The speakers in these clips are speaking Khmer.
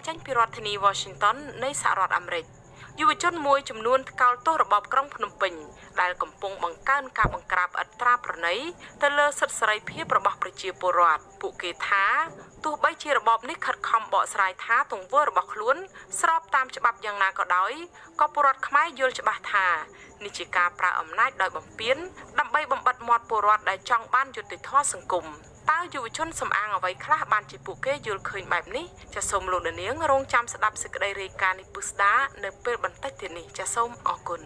ចាញ់ពីរដ្ឋធានី Washington នៃសហរដ្ឋអាមេរិកយុវជនមួយចំនួនកោតទោសរបបក្រុងភ្នំពេញដែលកំពុងបង្កើនការបង្ក្រាបអត្រាប្រណីទៅលើសិទ្ធិសេរីភាពរបស់ប្រជាពលរដ្ឋពួកគេថាទោះបីជារបបនេះខិតខំបកស្រាយថាទង្វើរបស់ខ្លួនស្របតាមច្បាប់យ៉ាងណាក៏ដោយក៏ពលរដ្ឋខ្មែរយល់ច្បាស់ថានេះជាការប្រើអំណាចដោយបំពានដើម្បីបំបិទមាត់ពលរដ្ឋដែលចង់បានយុត្តិធម៌សង្គមតើយុវជនសំអាងអ្វីខ្លះបានជាពួកគេយល់ឃើញបែបនេះចាសសូមលោកនាងរងចាំស្ដាប់សេចក្តីរាយការណ៍នេះពុស្ដានៅពេលបន្តិចទៀតនេះចាសសូមអរគុណ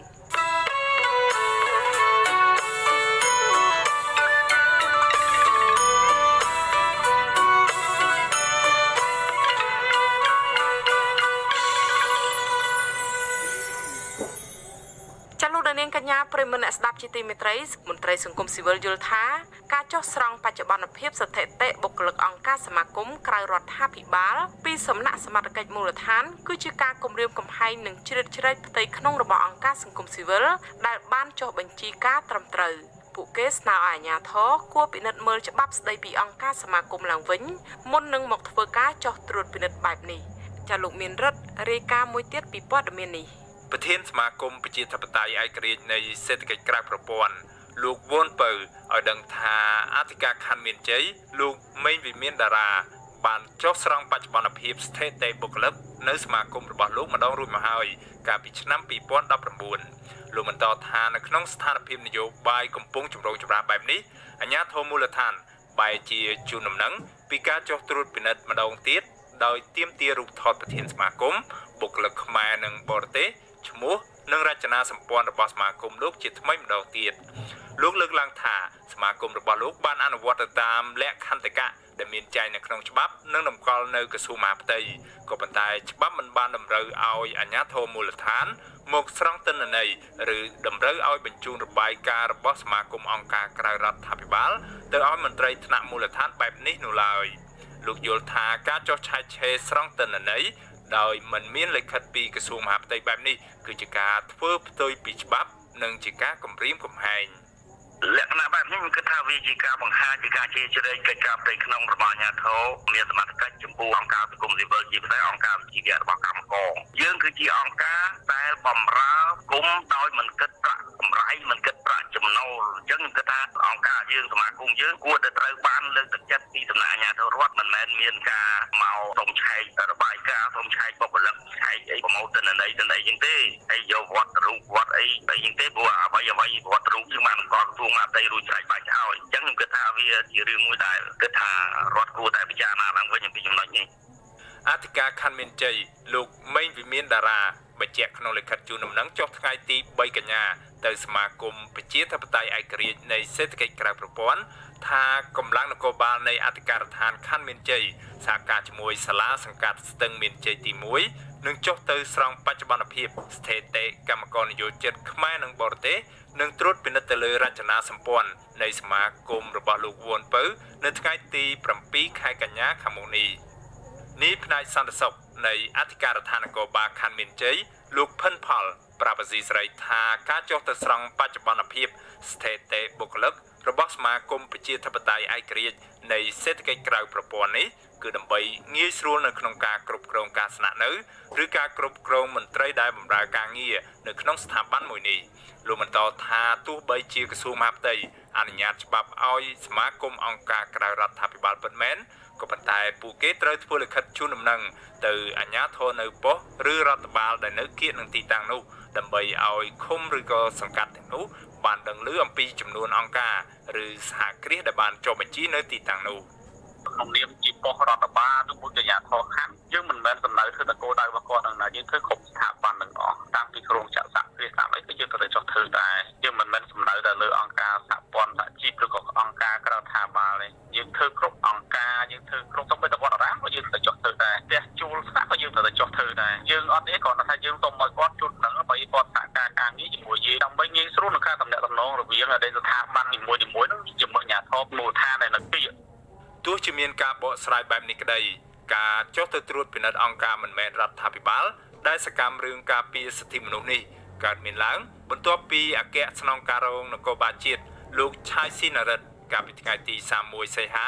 នាងកញ្ញាប្រិមនអ្នកស្ដាប់ជាទីមេត្រីមន្ត្រីសង្គមស៊ីវិលយល់ថាការចុះស្រង់បច្ចុប្បន្នភាពស្ថិតិបុគ្គលិកអង្គការសមាគមក្រៅរដ្ឋាភិបាលពីសំណាក់សមត្ថកិច្ចមូលដ្ឋានគឺជាការគំរាមកំហែងនិងជ្រៀតជ្រែកផ្ទៃក្នុងរបស់អង្គការសង្គមស៊ីវិលដែលបានចុះបញ្ជីការត្រឹមត្រូវពួកគេស្នើឲ្យអាជ្ញាធរគួរពិនិត្យមើលច្បាប់ស្តីពីអង្គការសមាគមឡើងវិញមុននឹងមកធ្វើការចុះត្រួតពិនិត្យបែបនេះចាលោកមានរិទ្ធរាយការណ៍មួយទៀតពីព័ត៌មាននេះប្រធានសមាគមប្រជាធិបតេយ្យឯករាជ្យនៃសេដ្ឋកិច្ចក្រៅប្រព័ន្ធលោកវ៉ុនពៅឲ្យដឹងថាអធិការខណ្ឌមានជ័យលោកមេងវិមានតារាបានចុះស្រង់បច្ចុប្បន្នភាពស្ថិតិបុគ្គលិកនៅសមាគមរបស់លោកម្ដងរួចមកហើយកាលពីឆ្នាំ2019លោកបន្តថានៅក្នុងស្ថានភាពនយោបាយកំពុងចម្រូងចម្រាសបែបនេះអាជ្ញាធរមូលដ្ឋានបែរជាជូនដំណឹងពីការចុះត្រួតពិនិត្យម្ដងទៀតដោយទាមទាររូបថតប្រធានសមាគមបុគ្គលិកខ្មែរនិងបរទេសឈ្មោះនិងរចនាសម្ព័ន្ធរបស់សមាគមលោកជាថ្មីម្ដងទៀតលោកលើកឡើងថាសមាគមរបស់លោកបានអនុវត្តទៅតាមលក្ខន្តិកៈដែលមានចែងនៅក្នុងច្បាប់និងតម្កល់នៅក្រសួងមហាផ្ទៃក៏ប៉ុន្តែច្បាប់មិនបានតម្រូវឲ្យអាជ្ញាធរមូលដ្ឋានមកស្រង់ទិន្នន័យឬតម្រូវឲ្យបញ្ជូនរបាយការណ៍របស់សមាគមអង្គការក្រៅរដ្ឋាភិបាលទៅឲ្យមន្ត្រីថ្នាក់មូលដ្ឋានបែបនេះនោះឡើយលោកយល់ថាការចុះឆែកឆេរស្រង់ទិន្នន័យដោយមិនមានលិខិតពីក្រសួងមហាផ្ទៃបែបនេះគឺជាការធ្វើផ្ទុយពីច្បាប់និងជាការគំរាមកំហែងលក្ខណៈបែបនេះខ្ញុំគិតថាវាជាការបង្ហាញពីការជឿជ្រែកកិច្ចការផ្ទៃក្នុងរបស់អាជ្ញាធរមានសមត្ថកិច្ចចំពោះអង្គការសង្គមស៊ីវិលជាពិសេសអង្គការវិទ្យារបស់កម្មករយើងគឺជាអង្គការដែលបម្រើគុំដោយមិនគិតប្រាក់កម្រៃមិនគិតប្រាក់ចំណូលអញ្ចឹងខ្ញុំគិតថាអង្គការយើងសមាគមយើងគួរតែត្រូវបានលើកទឹកចិត្តពីសំណាក់អាជ្ញាធររដ្ឋមិនមែនមានការមកសុំឆែករបាយការណ៍សុំឆែកបុគ្គលិកឆែកអីប្រម៉ូទទិន្នន័យអញ្ចឹងទេហើយយកវត្តរូបវត្តអីអញ្ចឹងទេព្រោះអ្វីវត្តរូបយើងបានអង្គការសួងមកតែរួចស្រេចបាច់ហើយអញ្ចឹងខ្ញុំគិតថាវាជារឿងមួយដែលគិតថារដ្ឋគួរតែពិចារណាឡើងវិញអំពីចំណុចនេះអធិការខណ្ឌមានជ័យលោកមេងវិមានតារាបញ្ជាក់ក្នុងលិខិតជូនដំណឹងចុះថ្ងៃទី3កញ្ញាទៅសមាគមប្រជាធិបតេយ្យឯករាជ្យនៃសេដ្ឋកិច្ចក្រៅប្រព័ន្ធថាកម្លាំងនគរបាលនៃអធិការដ្ឋានខណ្ឌមានជ័យសហការជាមួយសាលាសង្កាត់ស្ទឹងមានជ័យទី1នឹងចុះទៅស្រង់បច្ចុប្បន្នភាពស្ថិតិកម្មករនិយោជិតខ្មែរនិងបរទេសនឹងត្រួតពិនិត្យទៅលើរចនាសម្ព័ន្ធនៃសមាគមរបស់លោកវ៉ុនពៅនៅថ្ងៃទី7ខែកញ្ញាខាងមុខនេះនេះផ្នែកសន្តិសុខនៃអធិការដ្ឋាននគរបាលខណ្ឌមានជ័យលោកផិនផលប្រាប់អាស៊ីសេរីថាការចុះទៅស្រង់បច្ចុប្បន្នភាពស្ថិតិបុគ្គលិករបស់សមាគមប្រជាធិបតេយ្យឯករាជ្យនៃសេដ្ឋកិច្ចក្រៅប្រព័ន្ធនេះគឺដើម្បីងាយស្រួលនៅក្នុងការគ្រប់គ្រងការស្នាក់នៅឬការគ្រប់គ្រងមន្ត្រីដែលបម្រើការងារនៅក្នុងស្ថាប័នមួយនេះលោកបន្តថាទោះបីជាក្រសួងមហាផ្ទៃអនុញ្ញាតច្បាប់ឲ្យសមាគមអង្គការក្រៅរដ្ឋាភិបាលពិតមែនក៏ប៉ុន្តែពួកគេត្រូវធ្វើលិខិតជូនដំណឹងទៅអាជ្ញាធរនៅប៉ុស្តិ៍ឬរដ្ឋបាលដែលនៅគៀកនឹងទីតាំងនោះដើម្បីឲ្យឃុំឬក៏សង្កាត់ទាំងនោះបានដឹងឮអំពីចំនួនអង្គការឬសហគ្រាសដែលបានចុះបញ្ជីនៅទីតាំងនោះក្នុងនាមជាប៉ុស្តិ៍រដ្ឋបាលឬមួយជាអាជ្ញាធរខណ្ឌយើងមិនមែនសំដៅធ្វើតែគោលដៅរបស់គាត់នឹងណាយើងធ្វើគ្រប់ស្ថាប័នទាំងអស់តាំងពីក្រមចាក់សាក់គ្រាសតាមអីក៏យើងត្រូវចុះធ្វើដែរយើងមិនមែនសំដៅតែលើអង្គការសហព័ន្ធសហជីពឬក៏អង្គការក្រៅរដ្ឋាភិបាលទេយើងធ្វើគ្រប់អង្គការយើងធ្វើគ្រប់សូម្បីតែវត្តអារាមក៏យើងត្រូវចុះធ្វើដែរផ្ទះជួលស្នាក់ក៏យើងត្រូវចុះធ្វើដែរយើងអត់ទេគ្រាន់តែថាយើងសូមឲ្យគាត់ជួលដឹងដើម្បីគាត់សហការការងារជាមួយយើងដើម្បីងាយស្រួលក្នុងការតំណាក់តំណងរវាងស្ថាប័ននីមួយៗនឹងជាមួយអាជ្ញាធរមូលដ្ឋានដែលនៅទីទោះជាមានការបកស្រាយបែបនេះក្តីការចុះទៅត្រួតពិនិត្យអង្គការមិនមែនរដ្ឋាភិបាលដែលសកម្មរឿងការពារសិទ្ធិមនុស្សនេះកើតមានឡើងបន្ទាប់ពីអគ្គស្នងការរងនគរបាលជាតិលោកឆៃស៊ីណារិតកាលពីថ្ងៃទី31សីហា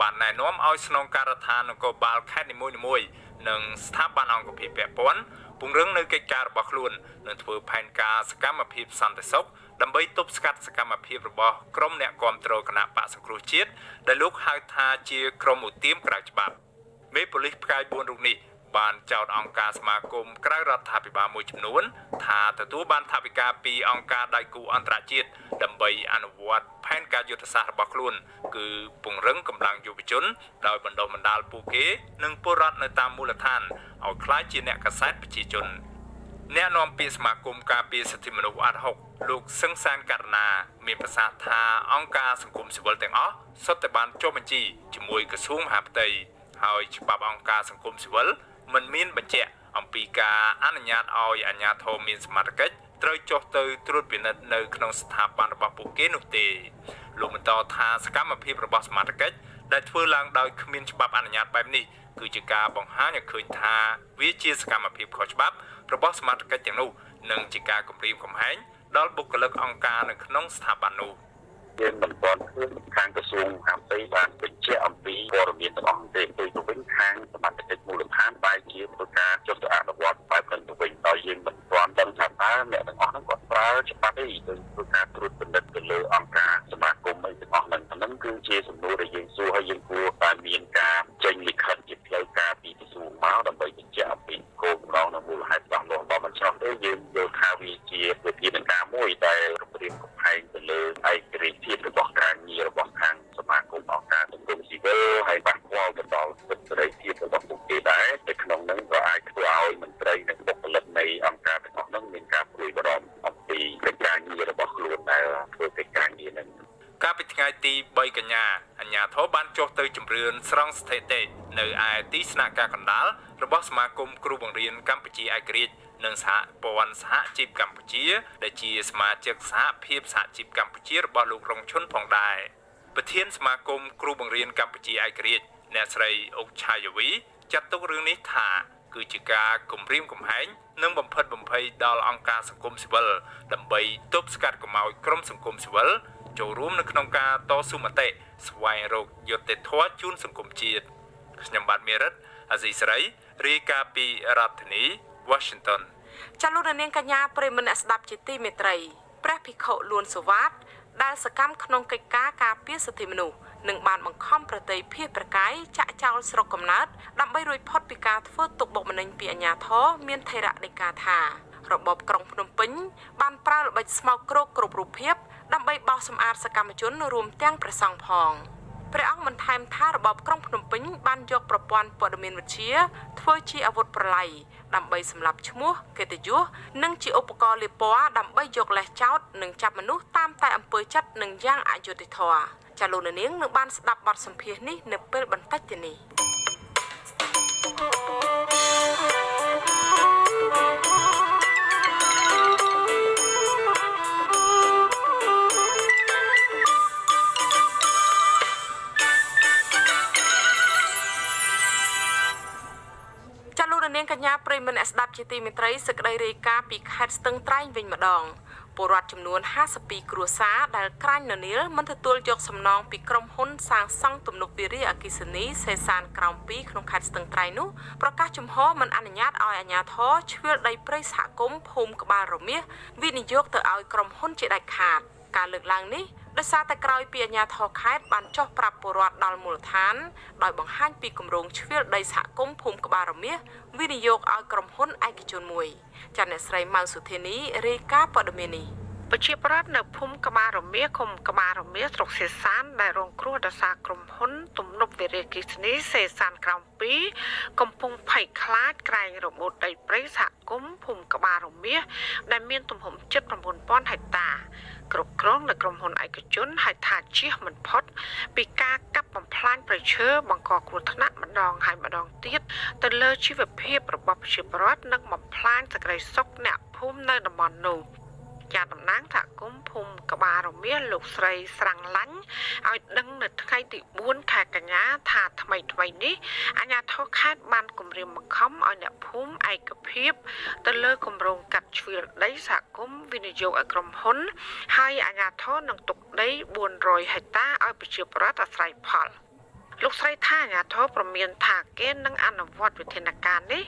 បានណែនាំឲ្យស្នងការដ្ឋាននគរបាលខេត្តនីមួយៗ និងស្ថាប័នអង្គភាពពាក់ព័ន្ធពង្រឹងនៅកិច្ចការរបស់ខ្លួននិងធ្វើផែនការសកម្មភាពសន្តិសុខដើម្បីទប់ស្កាត់សកម្មភាពរបស់ក្រុមអ្នកគាំទ្រគណៈបកសង្គ្រោះជាតិដែលលោកហៅថាជាក្រុមឧទាមក្រៅច្បាប់មេប៉ូលីសផ្កាយ4រូបនេះបានចោទអង្គការសមាគមក្រៅរដ្ឋាភិបាលមួយចំនួនថាទទួលបានថវិកាពីអង្គការដៃគូអន្តរជាតិដើម្បីអនុវត្តផែនការយុទ្ធសាស្ត្ររបស់ខ្លួនគឺពង្រឹងកម្លាំងយុវជនដោយបណ្ដុះបណ្ដាលពួកគេនិងពលរដ្ឋនៅតាមមូលដ្ឋានឲ្យក្លាយជាអ្នកកាសែតប្រជាជនអ្នកនាំពាក្យសមាគមការពារសិទ្ធិមនុស្សអាត់ហុកលោកសឹងសានករណាមានប្រសាសន៍ថាអង្គការសង្គមស៊ីវិលទាំងអស់សុទ្ធតែបានចុះបញ្ជីជាមួយក្រសួងមហាផ្ទៃហើយច្បាប់អង្គការសង្គមស៊ីវិលមិនមានបញ្ជាក់អំពីការអនុញ្ញាតឲ្យអាជ្ញាធរមានសមត្ថកិច្ចត្រូវចុះទៅត្រួតពិនិត្យនៅក្នុងស្ថាប័នរបស់ពួកគេនោះទេលោកបន្តថាសកម្មភាពរបស់សមត្ថកិច្ចដែលធ្វើឡើងដោយគ្មានច្បាប់អនុញ្ញាតបែបនេះគឺជាការបង្ហាញឲ្យឃើញថាវាជាសកម្មភាពខុសច្បាប់របស់សមត្ថកិច្ចទាំងនោះនិងជាការគំរាមកំហែងដល់បុគ្គលិកអង្គការនៅក្នុងស្ថាប័ននោះយើងមិនទាន់ឃើញខាងក្រសួងមហាផ្ទៃបានបញ្ជាក់អំពីព័ត៌មានទាំងអស់ទេដោយទៅវិញខាងសមត្ថកិច្ចមូលដ្ឋានបែរជាធ្វើការចុះទៅអនុវត្តបែបហ្នឹងទៅវិញដោយយើងមិនទាន់ដឹងថាតើអ្នកទាំងអស់ហ្នឹងគាត់ប្រើច្បាប់ទេដោយធ្វើការត្រួតពិនិត្យទៅលើអង្គការសមាគមអីទាំងអស់ហ្នឹងគឺជាសំណួរដែលយើងសួរហើយយើងគួរតែមានការចេញលិខិតជាផ្លូវការពីក្រសួងមកដើម្បីបញ្ជាក់អំពីគោលបំណងនិងមូលហេតុច្បាស់លាស់របស់មិនឆ្លោះទេយើងយល់ថាវាជាវិធានការមួយដែលគម្រាមកំហែងទៅលើឯករាជ្យភាពរបស់ការងាររបស់ខាងសមាគមអង្គការសង្គមស៊ីវិលហើយប៉ះពាល់ទៅដល់សិទ្ធិសេរីភាពរបស់ពួកគេដែរតែក្នុងនោះក៏អាចធ្វើឲ្យមន្ត្រីនិងបុគ្គលិកនៃអង្គការទាំងអស់នោះមានការព្រួយបារម្ភអំពីកិច្ចការងាររបស់ខ្លួនដែលធ្វើកិច្ចការងារនឹងកាលពីថ្ងៃទី3កញ្ញាអាជ្ញាធរបានចុះទៅជំរឿនស្រង់ស្ថិតិនៅឯទីស្នាក់ការកណ្ដាលរបស់សមាគមគ្រូបង្រៀនកម្ពុជាឯករាជ្យនិងសហព័ន្ធសហជីពកម្ពុជាដែលជាសមាជិកសហភាពសហជីពកម្ពុជារបស់លោករងឈុនផងដែរប្រធានសមាគមគ្រូបង្រៀនកម្ពុជាឯករាជ្យអ្នកស្រីអុកឆាយាវីចាត់ទុករឿងនេះថាគឺជាការគំរាមកំហែងនិងបំផិតបំភ័យដល់អង្គការសង្គមស៊ីវិលដើម្បីទប់ស្កាត់កុំឲ្យក្រុមសង្គមស៊ីវិលចូលរួមនៅក្នុងការតស៊ូមតិស្វែងរកយុត្តិធម៌ជូនសង្គមជាតិខ្ញុំបាទមេរិតអាស៊ីសេរីរាយការណ៍ពីរដ្ឋធានី Washington ចាលោកនាងកញ្ញាប្រិយមិត្តអ្នកស្ដាប់ជាទីមេត្រីព្រះភិក្ខុលួនសុវត្ថិដែលសកម្មក្នុងកិច្ចការការពារសិទ្ធិមនុស្សនឹងបានបង្ខំប្រតិភេទប្រកាយចាក់ចោលស្រុកកំណើតដើម្បីរួចផុតពីការធ្វើទុកបុកម្នេញពីអាជ្ញាធរមានថេរដីកាថារបបក្រុងភ្នំពេញបានប្រើល្បិចស្មោកគ្រោកគ្រប់រូបភាពដើម្បីបោសសម្អាតសកម្មជនរួមទាំងព្រះសង្ឃផងព្រះអង្គបានថែមថារបបក្រុងភ្នំពេញបានយកប្រព័ន្ធព័ត៌មានវិទ្យាធ្វើជាអាវុធប្រឡាយដើម្បីសម្លាប់ឈ្មោះកិត្តិយសនិងជាឧបករណ៍លាបពណ៌ដើម្បីយកលេសចោតនិងចាប់មនុស្សតាមតែអំពើចិត្តនិងយ៉ាងអយុត្តិធម៌ចាលោកនាងនឹងបានស្ដាប់បទសម្ភាសន៍នេះនៅពេលបន្តិចទៀតនេះនាងកញ្ញាប្រិយមិត្តអ្នកស្ដាប់ជាទីមេត្រីសេចក្តីរាយការណ៍ពីខេត្តស្ទឹងត្រែងវិញម្ដងពលរដ្ឋចំនួន52គ្រួសារដែលក្រាញ់ននាលមិនទទួលយកសំណងពីក្រុមហ៊ុនសាងសង់ទំនប់វារីអគ្គិសនីសេសានក្រោម2ក្នុងខេត្តស្ទឹងត្រែងនោះប្រកាសជំហរមិនអនុញ្ញាតឲ្យអាជ្ញាធរជ្រឿលដីព្រៃសហគមន៍ភូមិក្បាលរមាសវិនិយោគទៅឲ្យក្រុមហ៊ុនជាដាច់ខាតការលើកឡើងនេះដោយសារតែក្រោយពីអាជ្ញាធរខេត្តបានចុះប្រាប់ពលរដ្ឋដល់មូលដ្ឋានដោយបង្ហាញពីគម្រោងជ្រឿលដីសហគមន៍ភូមិក្បាលរមាសវិនិយោគឲ្យក្រុមហ៊ុនឯកជនមួយចាអ្នកស្រីម៉ៅសុធានីរាយការណ៍ព័ត៌មាននេះប្រជាប្រដ្ឋនៅភូមិក្បាលរមាសឃុំក្បាលរមាសស្រុកសេសានដែលរងគ្រោះដោយសារក្រុមហ៊ុនទំនប់វារីអគ្គិសនីសេសានក្រោម2កំពុងភ័យខ្លាចក្រែងរបូតដីព្រៃសហគមន៍ភូមិក្បាលរមាសដែលមានទំហំជិត 9,000 ហិកតាគ្រប់គ្រងនៅក្រុមហ៊ុនឯកជនហៅថាជៀសមិនផុតពីការកាប់បំផ្លាញព្រៃឈើបង្កគ្រោះថ្នាក់ម្ដងហើយម្ដងទៀតទៅលើជីវភាពរបស់ប្រជាពលរដ្ឋនិងបំផ្លាញសេចក្តីសុខអ្នកភូមិនៅតំបន់នោះជាតំណាងសហគមន៍ភូមិក្បាលរមាសលោកស្រីស្រាំងឡាញ់ឲ្យដឹងនៅថ្ងៃទី4ខែកញ្ញាថាថ្មីនេះអាជ្ញាធរខេត្តបានគម្រាមបង្ខំឲ្យអ្នកភូមិឯកភាពទៅលើគម្រោងកាត់ជ្រឿលដីសហគមន៍វិនិយោគឲ្យក្រុមហ៊ុនហើយអាជ្ញាធរនឹងទុកដី400ហិកតាឲ្យប្រជាពលរដ្ឋអាស្រ័យផល លោកស្រីថាអាញាធរប្រមានថាគេនឹងអនុវត្តវិធានការនេះ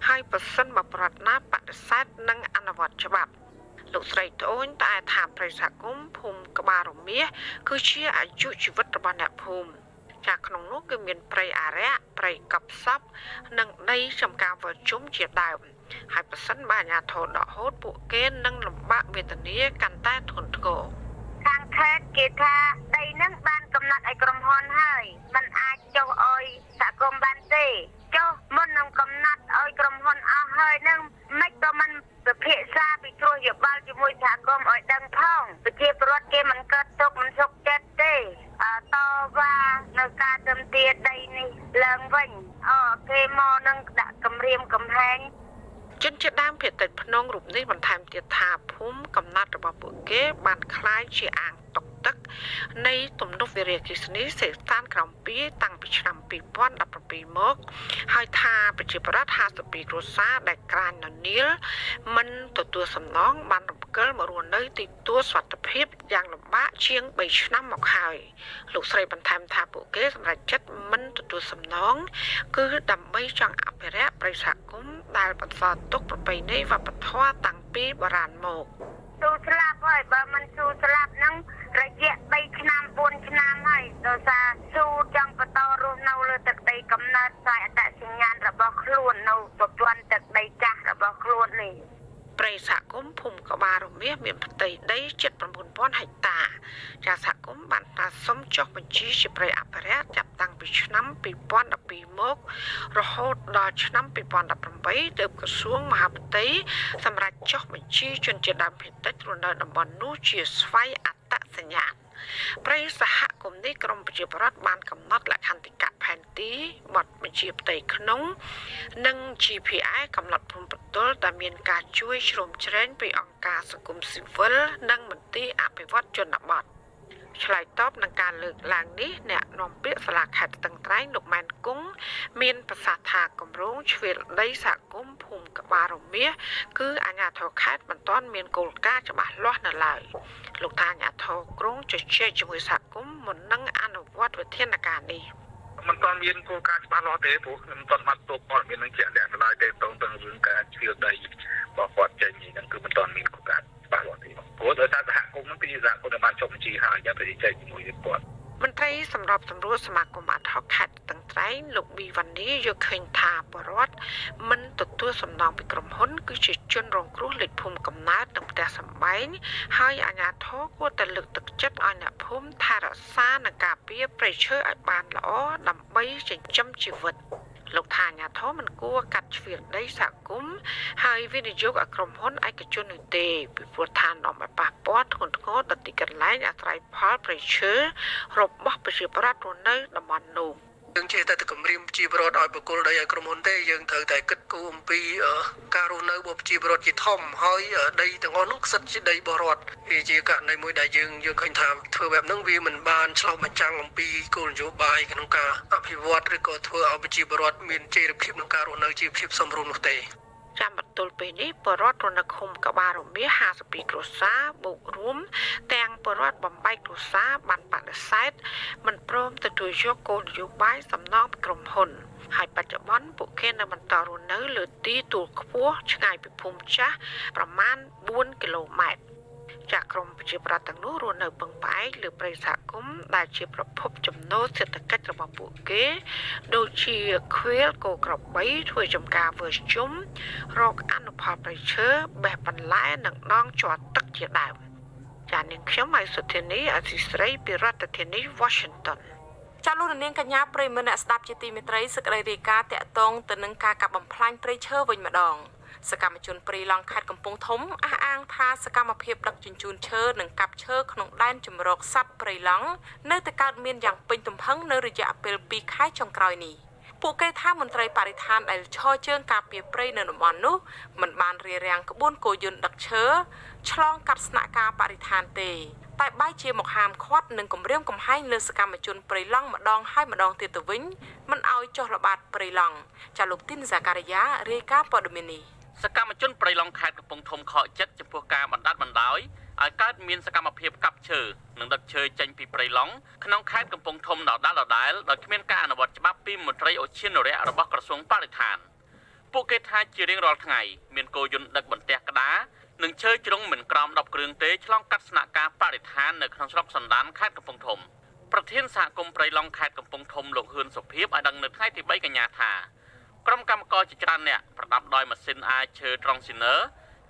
ហើយប្រសិនបើប្រដ្ឋណាបដិសេធនឹងអនុវត្តច្បាប់លោកស្រីត្អូញតែថាប្រិយសហគមន៍ភូមិក្បាលរមាសគឺជាអាយុជីវិតរបស់អ្នកភូមិចាក្នុងនោះគឺមានព្រៃអារក្សព្រៃកប់សពនិងដីចំការវល់ជុំជាដើមហើយប្រសិនបើអាញាធរដកហូតពួកគេនឹងលំបាកវេទនាកាន់តែធ្ងន់ធ្ងរខាងខេត្តគេថាដីនឹងបានកំណត់ឲ្យក្រុមហ៊ុនហើយมันអាចចុះឲ្យសហគមន៍បានទេចុះមុននឹងកំណត់ឲ្យក្រុមហ៊ុនអស់ហើយនឹងមិនក៏มันពិភាក្សាពីគ្រោះយោបល់ជាមួយសហគមន៍ឲ្យដឹងផងប្រជាពលរដ្ឋគេមិនកើតទុកមិនសុខចិត្តទេតវ៉ានៅការទន្ទាដីនេះឡើងវិញគេមកនឹងដាក់គម្រាមកំហែងជនជាដើមភាគតិចភ្នងរូបនេះបន្ថែមទៀតថាភូមិកំណត់របស់ពួកគេបានคล้ายជាអាងតុកទឹកនៃទំនប់វារីអគ្គិសនីសេសានក្រំ2តាំងពីឆ្នាំ2017មកហើយថាប្រជាពលរដ្ឋ52គ្រួសារដែលក្រាញននៀលមិនទទួលសំណងបានរំកិលមករស់នៅទីទួលសុវត្ថិភាពយ៉ាងលំបាកជាង3ឆ្នាំមកហើយលោកស្រីបន្ថែមថាពួកគេសម្រេចចិត្តមិនទទួលសំណងគឺដើម្បីចង់អភិរក្សប្រិយសហគមន៍ដែលបន្សល់ទុកប្រពៃណីវប្បធម៌តាំងពីបុរាណមកស៊ូស្លាប់ហើយបើមិនស៊ូស្លាប់នឹងរយៈ3ឆ្នាំ4ឆ្នាំហើយដោយសារស៊ូចង់បន្តរស់នៅលើទឹកដីកំណើតខ្សែអត្តសញ្ញាណរបស់ខ្លួននៅប្រព័ន្ធទឹកដីចាស់របស់ខ្លួននេះព្រៃសហគមន៍ភូមិក្បាលរមាសមានផ្ទៃដីជិត 9,000 ហិកតាចាសហគមន៍បានតាសុំចុះបញ្ជីជាព្រៃអភិរក្សចាប់តាំងពីឆ្នាំ2012មករហូតដល់ឆ្នាំ2018ទើបក្រសួងមហាផ្ទៃសម្រាប់ចុះបញ្ជីជនជាតិដើមភាគតិចរស់នៅតំបន់នោះជាស្វ័យអត្តសញ្ញាណព្រៃសហគមន៍នេះក្រមប្រជាពលរដ្ឋបានកំណត់លក្ខន្តិកៈផែនទីបទបញ្ជាផ្ទៃក្នុងនិង GPI កំណត់ព្រំប្រទល់ដែលមានការជួយជ្រោមជ្រែងពីអង្គការសង្គមស៊ីវិលនិងមន្ទីរអភិវឌ្ឍជនបទឆ្លើយតបនឹងការលើកឡើងនេះអ្នកនាំពាក្យសាលាខេត្តស្ទឹងត្រែងលោកម៉ែនគង់មានប្រសាសន៍ថាគម្រោងជ្រៀលដីសហគមន៍ភូមិក្បាលរមាសគឺអាជ្ញាធរខេត្តមិនទាន់មានគោលការណ៍ច្បាស់លាស់នៅឡើយលោកថាអាជ្ញាធរក្រុងជជែកជាមួយសហគមន៍មុននឹងអនុវត្តវិធានការនេះមិនទាន់មានគោលការណ៍ច្បាស់លាស់ទេព្រោះមិនទាន់បានទោបព័ត៌មាននឹងជាក់លាក់ឡើយទេតទៅរឿងការជ្រៀលដីរបស់គាត់ចេញនេះហ្នឹងគឺមិនទាន់មានគោលការណ៍ច្បាស់លាស់ទេព្រោះដោយសារសហគមន៍ហ្នឹងគឺជាសហគមន៍ដែលបានចុះបញ្ជីហើយយ៉ាងទៅចែកជាមួយនឹងគាត់មន្ត្រីសម្របសម្រួលសមាគមអាត់ហុកខេត្តស្ទឹងត្រែងលោកប៊ីវ៉ានីយកឃើញថាបរដ្ឋមិនទទួលសំណងពីក្រុមហ៊ុនគឺជាជនរងគ្រោះលេខភូមិកំណើតនិងផ្ទះសម្បែងហើយអាជ្ញាធរគួរតែលើកទឹកចិត្តឲ្យអ្នកភូមិថែរក្សានិងការពារព្រៃឈើឲ្យបានល្អដើម្បីចិញ្ចឹមជីវិតលោកថាអាជ្ញាធរមិនគួរកាត់ជ្រៀតដីសហគមន៍ហើយវិនិយោគឲ្យក្រុមហ៊ុនឯកជននោះទេពីព្រោះថានាំឲ្យប៉ះពាល់ធ្ងន់ធ្ងរដល់ទីកន្លែងអាស្រ័យផលព្រៃឈើរបស់ប្រជាពលរដ្ឋនៅតំបន់នោះយើងជាតែគម្រាមជីវរដ្ឋឲ្យបកគលដីឲ្យក្រុមហ៊ុនទេយើងត្រូវតែគិតគូរអំពីការរស់នៅរបស់ជីវរដ្ឋជាធំហើយដីទាំងអស់នោះខ្សិតជាដីបរដ្ឋវាជាករណីមួយដែលយើងឃើញថាធ្វើបែបហ្នឹងវាមិនបានឆ្លុះបញ្ចាំងអំពីគោលនយោបាយក្នុងការអភិវឌ្ឍឬក៏ធ្វើឲ្យប្រជាពលរដ្ឋមានចីរភាពក្នុងការរស់នៅជីវភាពសមរម្យនោះទេចាំបទល់ពេលនេះបរដ្ឋរនឃុំក្បាលរមាស52គ្រួសារបូករួមទាំងបរដ្ឋបំបែកគ្រួសារបានបដិសេធមិនព្រមទទួលយកគោលនយោបាយសំណងពីក្រុមហ៊ុនហើយបច្ចុប្បន្នពួកគេនៅបន្តរស់នៅលើទីទួលខ្ពស់ឆ្ងាយពីភូមិចាស់ប្រមាណ4គីឡូម៉ែត្រចាក់ក្រុមប្រជាប្រដ្ឋទាំងនោះរស់នៅពឹងផ្អែកលើព្រៃសហគមន៍ដែលជាប្រភពចំណូលសេដ្ឋកិច្ចរបស់ពួកគេដូចជាខ្វៀលគោក្របីធ្វើចំការវើជុំរកអនុផលព្រៃឈើបេះបន្លែនិងដងជាប់ទឹកជាដើមចា៎នាងខ្ញុំហៃសុធានីអសីស្រីពីរដ្ឋធានី Washington ចាលោកនាងកញ្ញាប្រិយមិត្តអ្នកស្ដាប់ជាទីមេត្រីសេចក្តីរាយការណ៍តាក់ទងទៅនឹងការកាប់បំផ្លាញព្រៃឈើវិញម្ដងសកម្មជនព្រៃឡង់ខេត្តកំពង់ធំអះអាងថាសកម្មភាពដឹកជញ្ជូនឈើនិងកាប់ឈើក្នុងដែនជម្រកសត្វព្រៃឡង់នៅតែកើតមានយ៉ាងពេញទំហឹងនៅរយៈពេល2ខែចុងក្រោយនេះពួកគេថាមន្ត្រីបរិស្ថានដែលឈរជើងការពារព្រៃនៅតំបន់នោះមិនបានរារាំងក្បួនគោយន្តដឹកឈើឆ្លងកាត់ស្នាក់ការបរិស្ថានទេតែបែរជាមកហាមឃាត់និងគំរាមកំហែងលើសកម្មជនព្រៃឡង់ម្ដងហើយម្ដងទៀតទៅវិញមិនឲ្យចុះល្បាតព្រៃឡង់ចាលោកទីនហ្សាការីយ៉ារាយការណ៍ព័ត៌មាននេះសកម្មជនព្រៃឡង់ខេត្តកំពង់ធំខកចិត្តចំពោះការបណ្ដាត់បណ្ដោយ ឲ្យកើតមានសកម្មភាពកាប់ឈើនិងដឹកឈើចេញពីព្រៃឡង់ក្នុងខេត្តកំពង់ធំដដែលដោយគ្មានការអនុវត្តច្បាប់ពីមន្ត្រីឧទ្យានុរក្សរបស់ក្រសួងបរិស្ថានពួកគេថាជារៀងរាល់ថ្ងៃមានគោយន្តដឹកបន្ទះក្តារនិងឈើជ្រុងមិនក្រោម10គ្រឿងទេឆ្លងកាត់ស្នាក់ការបរិស្ថាននៅក្នុងស្រុកសណ្ដានខេត្តកំពង់ធំប្រធានសហគមន៍ព្រៃឡង់ខេត្តកំពង់ធំលោកហ៊ឿនសុភីបឲ្យដឹងនៅថ្ងៃទី3កញ្ញាថាក្រុមកម្មករជាច្រើនអ្នកប្រដាប់ដោយម៉ាស៊ីនអាយឈើត្រង់ស៊ីន័រ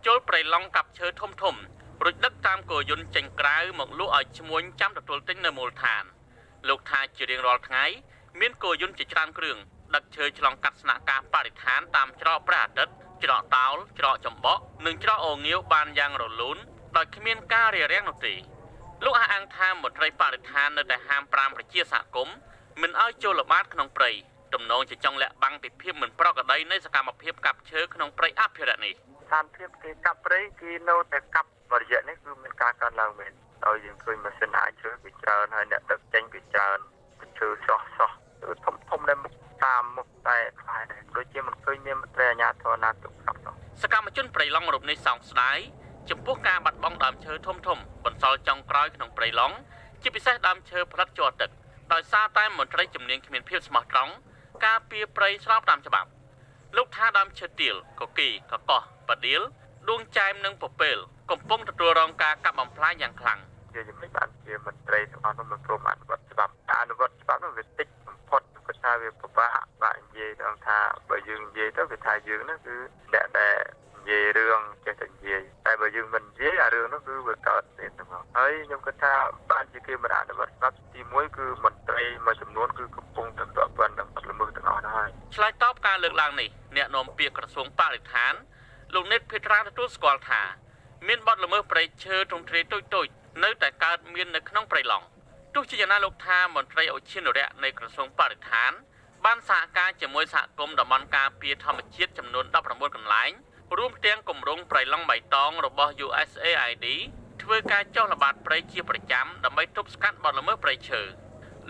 ចូលព្រៃឡង់កាប់ឈើធំរួចដឹកតាមគោយន្តចេញក្រៅមកលក់ឲ្យឈ្មួញចាំទទួលទិញនៅមូលដ្ឋានលោកថាជារៀងរាល់ថ្ងៃមានគោយន្តជាច្រើនគ្រឿងដឹកឈើឆ្លងកាត់ស្នាក់ការបរិស្ថានតាមច្រកព្រះអាទិត្យច្រកតោលច្រកចំបក់និងច្រកអូងាវបានយ៉ាងរលូនដោយគ្មានការរារាំងនោះទេលោកអះអាងថាមន្ត្រីបរិស្ថាននៅតែហាម5ប្រជាសហគមន៍មិនឲ្យចូលល្បាតក្នុងព្រៃទំនងជាចង់លាក់បាំងពីភាពមិនប្រក្រតីនៃសកម្មភាពកាប់ឈើក្នុងព្រៃអភិរក្សនេះស្ថានភាពគេកាប់ព្រៃគេនៅតែកាប់រយៈនេះគឺមានការកើនឡើងមែនដោយយើងឃើញម៉ាស៊ីនអាចឈើវាច្រើនហើយអ្នកដឹកចេញវាច្រើនឈើស្រស់ធំដែលតាមមុខតែខ្លាយដែរដូចជាមិនឃើញមានមន្ត្រីអាជ្ញាធរណាទៅកាប់នោះសកម្មជនព្រៃឡង់រូបនេះសោកស្ដាយចំពោះការបាត់បង់ដើមឈើធំបន្សល់ចុងក្រោយក្នុងព្រៃឡង់ជាពិសេសដើមឈើផ្លិតជាប់ទឹកដោយសារតែមន្ត្រីជំនាញគ្មានភាពស្មោះត្រង់ការពារព្រៃស្របតាមច្បាប់លោកថាដើមឈើទាលកគីកកោះបដៀលដួងចែមនិងពពែលកំពុងទទួលរងការកាប់បំផ្លាញយ៉ាងខ្លាំងជាជំនិចបានជាមន្ត្រីទាំងអស់នោះមិនព្រមអនុវត្តច្បាប់ការអនុវត្តច្បាប់នោះវាតិចបំផុតគាត់ថាវាពិបាកនិយាយដល់ថាបើយើងនិយាយទៅវាថាយើងនោះគឺអ្នកដែលនិយាយរឿងចេះតែនិយាយតែបើយើងមិននិយាយអារឿងនោះគឺវាកើតទៀតទាំងអស់ហើយខ្ញុំគិតថាបានជាគេមិនអនុវត្តច្បាប់ទី1គឺមន្ត្រីមួយចំនួនគឺកំពុងតែប្រព័ន្ធនឹងល្មើសទាំងអស់នោះហើយឆ្លើយតបការលើកឡើងនេះអ្នកនាំពាក្យក្រសួងបរិស្ថានលោកនិតភេត្រាទទួលស្គាល់ថាមានបទល្មើសព្រៃឈើទ្រង់ទ្រាយតូចនៅតែកើតមាននៅក្នុងព្រៃឡង់ទោះជាយ៉ាងណាលោកថាមន្ត្រីឧទ្យានុរក្សនៃក្រសួងបរិស្ថានបានសហការជាមួយសហគមន៍តំបន់ការពារធម្មជាតិចំនួន19កន្លែងរួមទាំងគម្រោងព្រៃឡង់បៃតងរបស់ USAID ធ្វើការចុះល្បាតព្រៃជាប្រចាំដើម្បីទប់ស្កាត់បទល្មើសព្រៃឈើ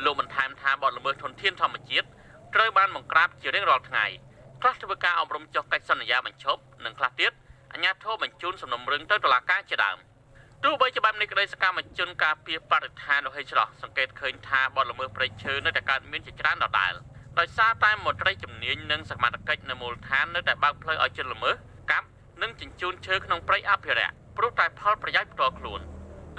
លោកបន្ថែមថាបទល្មើសធនធានធម្មជាតិត្រូវបានបង្ក្រាបជារៀងរាល់ថ្ងៃខ្លះធ្វើការអប់រំចុះកិច្ចសន្យាបញ្ឈប់និងខ្លះទៀតអាជ្ញាធរបញ្ជូនសំណុំរឿងទៅតុលាការជាដើមទោះបីជាបែបនេះក្តីសកម្មជនការពារបរិស្ថានលោកហេច្រោះសង្កេតឃើញថាបទល្មើសព្រៃឈើនៅតែកើតមានជាច្រើនដដែលដោយសារតែមន្ត្រីជំនាញនិងសមាជិកនៅមូលដ្ឋាននៅតែបើកផ្លូវឲ្យជនល្មើសកាប់និងជញ្ជូនឈើក្នុងព្រៃអភិរក្សព្រោះតែផលប្រយោជន៍ផ្ទាល់ខ្លួន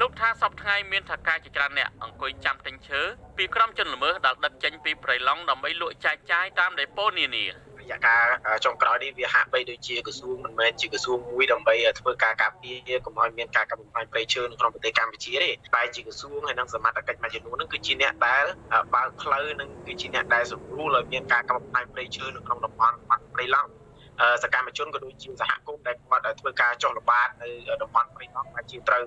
លោកថាសពថ្ងៃមានថការជាច្រើនអ្នកអង្គុយចាំទិញឈើពីក្រុមជនល្មើសដែលដឹកចេញពីព្រៃឡង់ដើម្បីលក់ចែកចាយតាមដេប៉ូនានារយៈកាលចុងក្រោយនេះវាហាក់បីដូចជាក្រសួងមិនមែនជាក្រសួងមួយដើម្បីធ្វើការការពារកុំឲ្យមានការកាប់បំផ្លាញព្រៃឈើនៅក្នុងប្រទេសកម្ពុជាទេតែជាក្រសួងហើយនិងសមត្ថកិច្ចមួយចំនួនហ្នឹងគឺជាអ្នកដែលបើកផ្លូវនិងគឺជាអ្នកដែលសម្រួលឲ្យមានការកាប់បំផ្លាញព្រៃឈើនៅក្នុងតំបន់ព្រៃឡង់សកម្មជនក៏ដូចជាសហគមន៍ដែលគាត់ធ្វើការចុះល្បាតនៅតំបន់ព្រៃឡង់អាចជាត្រូវ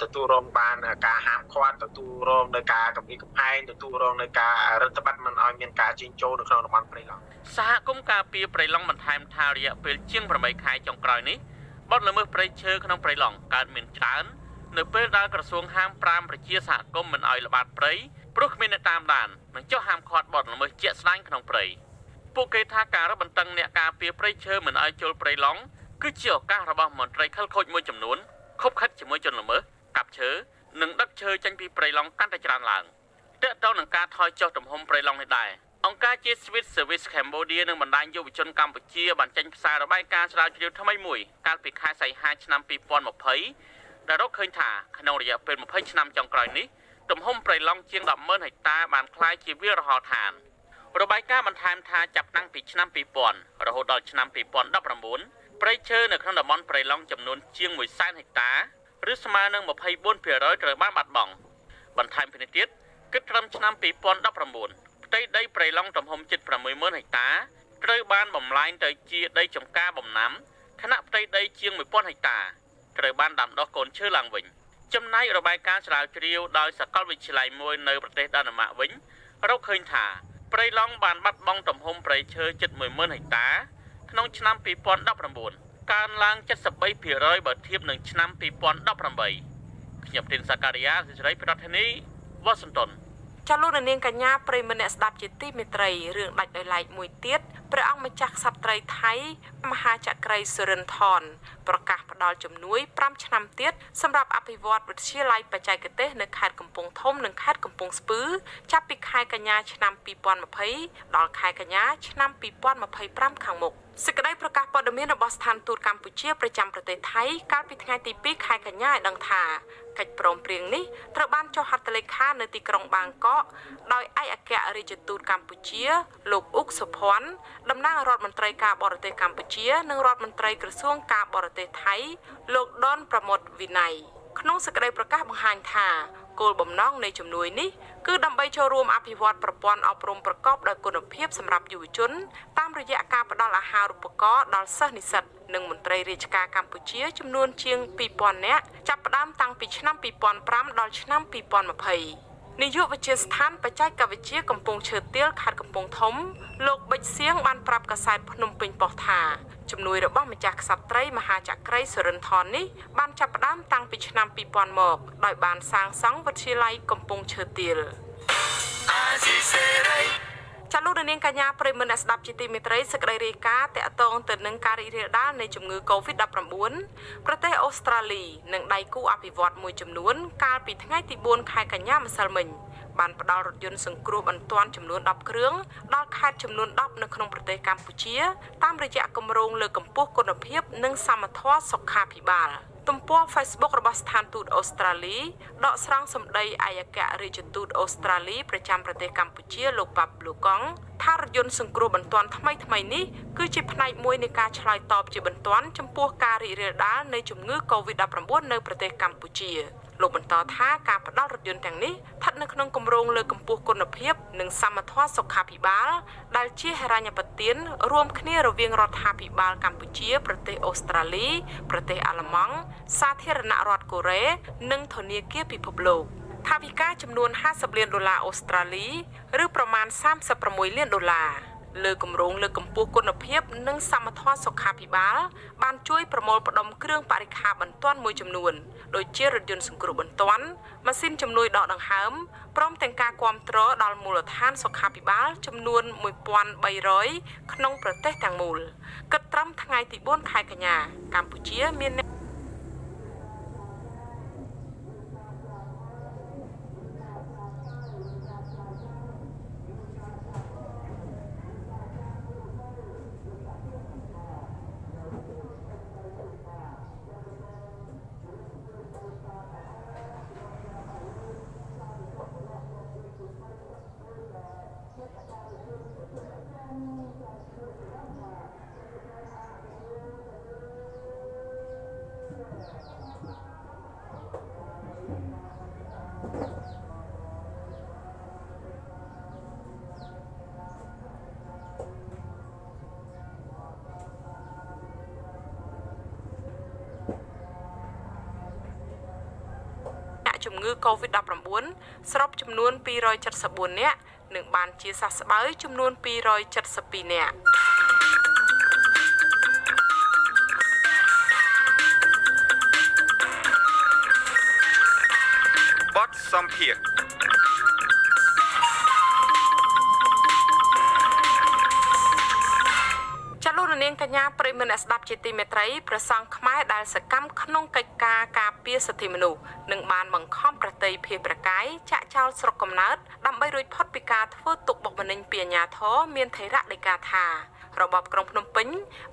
ទទួលរងបានការហាមឃាត់ទទួលរងនៅការគំរាមកំហែងទទួលរងនៅការរដ្ឋបတ်មិនឲ្យមានការចេញចូលនៅក្នុងតំបន់ព្រៃឡង់សហគមន៍ការពារព្រៃឡង់បន្ថែមថារយៈពេលជាង8ខែចុងក្រោយនេះបទល្មើសព្រៃឈើក្នុងព្រៃឡង់កើតមានច្រើននៅពេលដែលក្រសួងហាម5ប្រជាសហគមន៍មិនឲ្យល្បាតព្រៃព្រោះគ្មានអ្នកតាមដាននិងចុះហាមឃាត់បទល្មើសជាក់ស្ដែងក្នុងព្រៃពួកគេថាការរឹតបន្តឹងអ្នកការពារព្រៃឈើមិនឲ្យចូលព្រៃឡង់គឺជាឱកាសរបស់មន្ត្រីខិលខូចមួយចំនួនខົບខិតជាមួយជនល្មើសកាប់ឈើនិងដឹកឈើចេញពីព្រៃឡង់កាន់តែច្រើនឡើងទាក់ទងនឹងការថយចុះទំហំព្រៃឡង់នេះដែរអង្គការជា Swiss Service Cambodia និងបណ្ដាញយុវជនកម្ពុជាបានចេញផ្សាយរបាយការណ៍ស្រាវជ្រាវថ្មីមួយកាលពីខែសីហាឆ្នាំ2020ដែលរកឃើញថាក្នុងរយៈពេល20ឆ្នាំចុងក្រោយនេះទំហំព្រៃឡង់ជាង 10,000 ហិកតាបានក្លាយជាវាលរហដ្ឋានរបាយការណ៍បន្ថែមថាចាប់តាំងពីឆ្នាំ2000រហូតដល់ឆ្នាំ2019ព្រៃឈើនៅក្នុងតំបន់ព្រៃឡង់ចំនួនជាង 100,000 ហិកតាឬស្មើនឹង 24% ត្រូវបានបាត់បង់បន្ថែមពីនេះទៀតគិតត្រឹមឆ្នាំ2019ផ្ទៃដីព្រៃឡង់ទំហំជិត 60,000 ហិកតាត្រូវបានបំលែងទៅជាដីចម្ការបំណាំខណៈផ្ទៃដីជាង 1,000 ហិកតាត្រូវបានដាំដុះកូនឈើឡើងវិញចំណែករបាយការណ៍ស្រាវជ្រាវដោយសាកលវិទ្យាល័យមួយនៅប្រទេសដាណឺម៉ាកវិញរកឃើញថាព្រៃឡង់បានបាត់បង់ទំហំព្រៃឈើជិត 10,000 ហិកតាក្នុងឆ្នាំ2019កើនឡើង 73% បើធៀបនឹងឆ្នាំ2018ខ្ញុំទីនសាការីយ៉ាសេរីប្រធានីវ៉ាស៊ីនតោនចាលោកនាងកញ្ញាប្រិយមិត្តអ្នកស្ដាប់ជាទីមេត្រីរឿងដាច់ដោយឡែកមួយទៀតព្រះអង្គម្ចាស់ក្សត្រីថៃមហាចក្រីសុរិនថន ប្រកាសផ្ដល់ជំនួយ5ឆ្នាំទៀតសម្រាប់អភិវឌ្ឍវិទ្យាល័យបច្ចេកទេសនៅខេត្តកំពង់ធំនិងខេត្តកំពង់ស្ពឺចាប់ពីខែកញ្ញាឆ្នាំ2020ដល់ខែកញ្ញាឆ្នាំ2025ខាងមុខសេចក្តីប្រកាសព័ត៌មានរបស់ស្ថានទូតកម្ពុជាប្រចាំប្រទេសថៃកាលពីថ្ងៃទី2ខែកញ្ញាឲ្យដឹងថាកិច្ចព្រមព្រៀងនេះត្រូវបានចុះហត្ថលេខានៅទីក្រុងបាងកកដោយឯកអគ្គរដ្ឋទូតកម្ពុជាលោកអ៊ុកសុភ័ណ្ឌតំណាងរដ្ឋមន្ត្រីការបរទេសកម្ពុជានិងរដ្ឋមន្ត្រីក្រសួងការបរទេសថៃលោកដនប្រមុតវិន័យក្នុងសេចក្តីប្រកាសបង្ហាញថាគោលបំណងនៃជំនួយនេះគឺដើម្បីចូលរួមអភិវឌ្ឍប្រព័ន្ធអប់រំប្រកបដោយគុណភាពសម្រាប់យុវជនតាមរយៈការផ្តល់អាហារូបករណ៍ដល់សិស្សនិស្សិតនិងមន្ត្រីរាជការកម្ពុជាចំនួនជាង2000នាក់ចាប់ផ្ដើមតាំងពីឆ្នាំ2005ដល់ឆ្នាំ2020នាយកវិទ្យាស្ថានបច្ចេកវិទ្យាកំពង់ឈើទាលខេត្តកំពង់ធំលោកប៊ិចសៀងបានប្រាប់កាសែតភ្នំពេញប៉ុស្តិ៍ថាជំនួយរបស់ម្ចាស់ក្សត្រីមហាចក្រីសុរិន្ទរនេះបានចាប់ផ្ដើមតាំងពីឆ្នាំ2000មកដោយបានសាងសង់វិទ្យាល័យកំពង់ឈើទាលចាលោកនាងកញ្ញាប្រិមនអ្នកស្ដាប់ជាទីមេត្រីសេចក្តីរាយការណ៍តាក់ទងទៅនឹងការរីករាលដាលនៃជំងឺ Covid-19 ប្រទេសអូស្ត្រាលីនិងដៃគូអភិវឌ្ឍន៍មួយចំនួនកាលពីថ្ងៃទី4ខែកញ្ញាម្សិលមិញបានផ្ដល់រថយន្តសង្គ្រោះបន្ទាន់ចំនួន10គ្រឿងដល់ខេត្តចំនួន10នៅក្នុងប្រទេសកម្ពុជាតាមរយៈគម្រោងលើកកម្ពស់គុណភាពនិងសមត្ថភាពសុខាភិបាលទំព័រ Facebook របស់ស្ថានទូតអូស្ត្រាលីដកស្រង់សម្ដីឯកអគ្គរដ្ឋទូតអូស្ត្រាលីប្រចាំប្រទេសកម្ពុជាលោកប៉ាប់លូកុងថារថយន្តសង្គ្រោះបន្ទាន់ថ្មីនេះគឺជាផ្នែកមួយនៃការឆ្លើយតបជាបន្ទាន់ចំពោះការរីករាលដាលនៃជំងឺ Covid-19 នៅប្រទេសកម្ពុជាលោកបន្តថាការផ្ដល់រថយន្តទាំងនេះស្ថិតនៅក្នុងគម្រោងលើកកម្ពស់គុណភាពនិងសមត្ថភាពសុខាភិបាលដែលជាហិរញ្ញប្បទានរួមគ្នារវាងរដ្ឋាភិបាលកម្ពុជាប្រទេសអូស្ត្រាលីប្រទេសអាល្លឺម៉ង់សាធារណរដ្ឋកូរ៉េនិងធនាគារពិភពលោកថាវិការចំនួន$50 លានអូស្ត្រាលីឬប្រមាណ$36 លានលើគម្រោងលើកកម្ពស់គុណភាពនិងសមត្ថភាពសុខាភិបាលបានជួយប្រមូលផ្ដុំគ្រឿងបរិក្ខារបន្ទាន់មួយចំនួនដូចជារថយន្តសង្គ្រោះបន្ទាន់ម៉ាស៊ីនជំនួយដកដង្ហើមព្រមទាំងការគាំទ្រដល់មូលដ្ឋានសុខាភិបាលចំនួន1300ក្នុងប្រទេសទាំងមូលគិតត្រឹមថ្ងៃទី4ខែកញ្ញាកម្ពុជាមានជំងឺ Covid-19 ស្របចំនួន274នាក់និងបានជាសះស្បើយចំនួន272នាក់បទសម្ភារនាងកញ្ញាប្រិយមិត្តអ្នកស្ដាប់ជាទីមេត្រីព្រះសង្ឃខ្មែរដែលសកម្មក្នុងកិច្ចការការពារសិទ្ធិមនុស្សនិងបានបង្ខំប្រតិភេទប្រកាយចាក់ចោលស្រុកកំណើតដើម្បីរួចផុតពីការធ្វើទុកបុកម្នេញពីអាជ្ញាធរមានថេរដីកាថារបបក្រុងភ្នំពេញ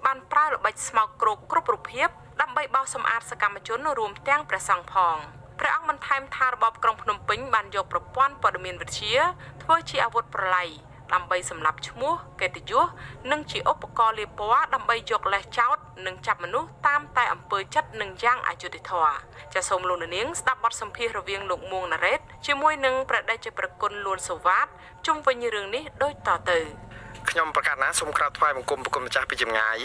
បានប្រើល្បិចស្មោកគ្រោកគ្រប់រូបភាពដើម្បីបោសសម្អាតសកម្មជនរួមទាំងព្រះសង្ឃផងព្រះអង្គបានថែមថារបបក្រុងភ្នំពេញបានយកប្រព័ន្ធព័ត៌មានវិទ្យាធ្វើជាអាវុធប្រឡាយដើម្បីសម្លាប់ឈ្មោះកិត្តិយសនិងជាឧបករណ៍លាបពណ៌ដើម្បីយកលេសចោតនិងចាប់មនុស្សតាមតែអំពើចិត្តនិងយ៉ាងអយុត្តិធម៌ចាសសូមលោកនាងស្ដាប់បទសម្ភាសន៍រវាងលោកមួងណារ៉េតជាមួយនឹងព្រះតេជប្រគុណលួនសូវ៉ាតជុំវិញរឿងនេះដូចតទៅខ្ញុំប្រកាសណាសូមក្រាបថ្វាយបង្គំប្រគុណម្ចាស់ពីចម្ងាយ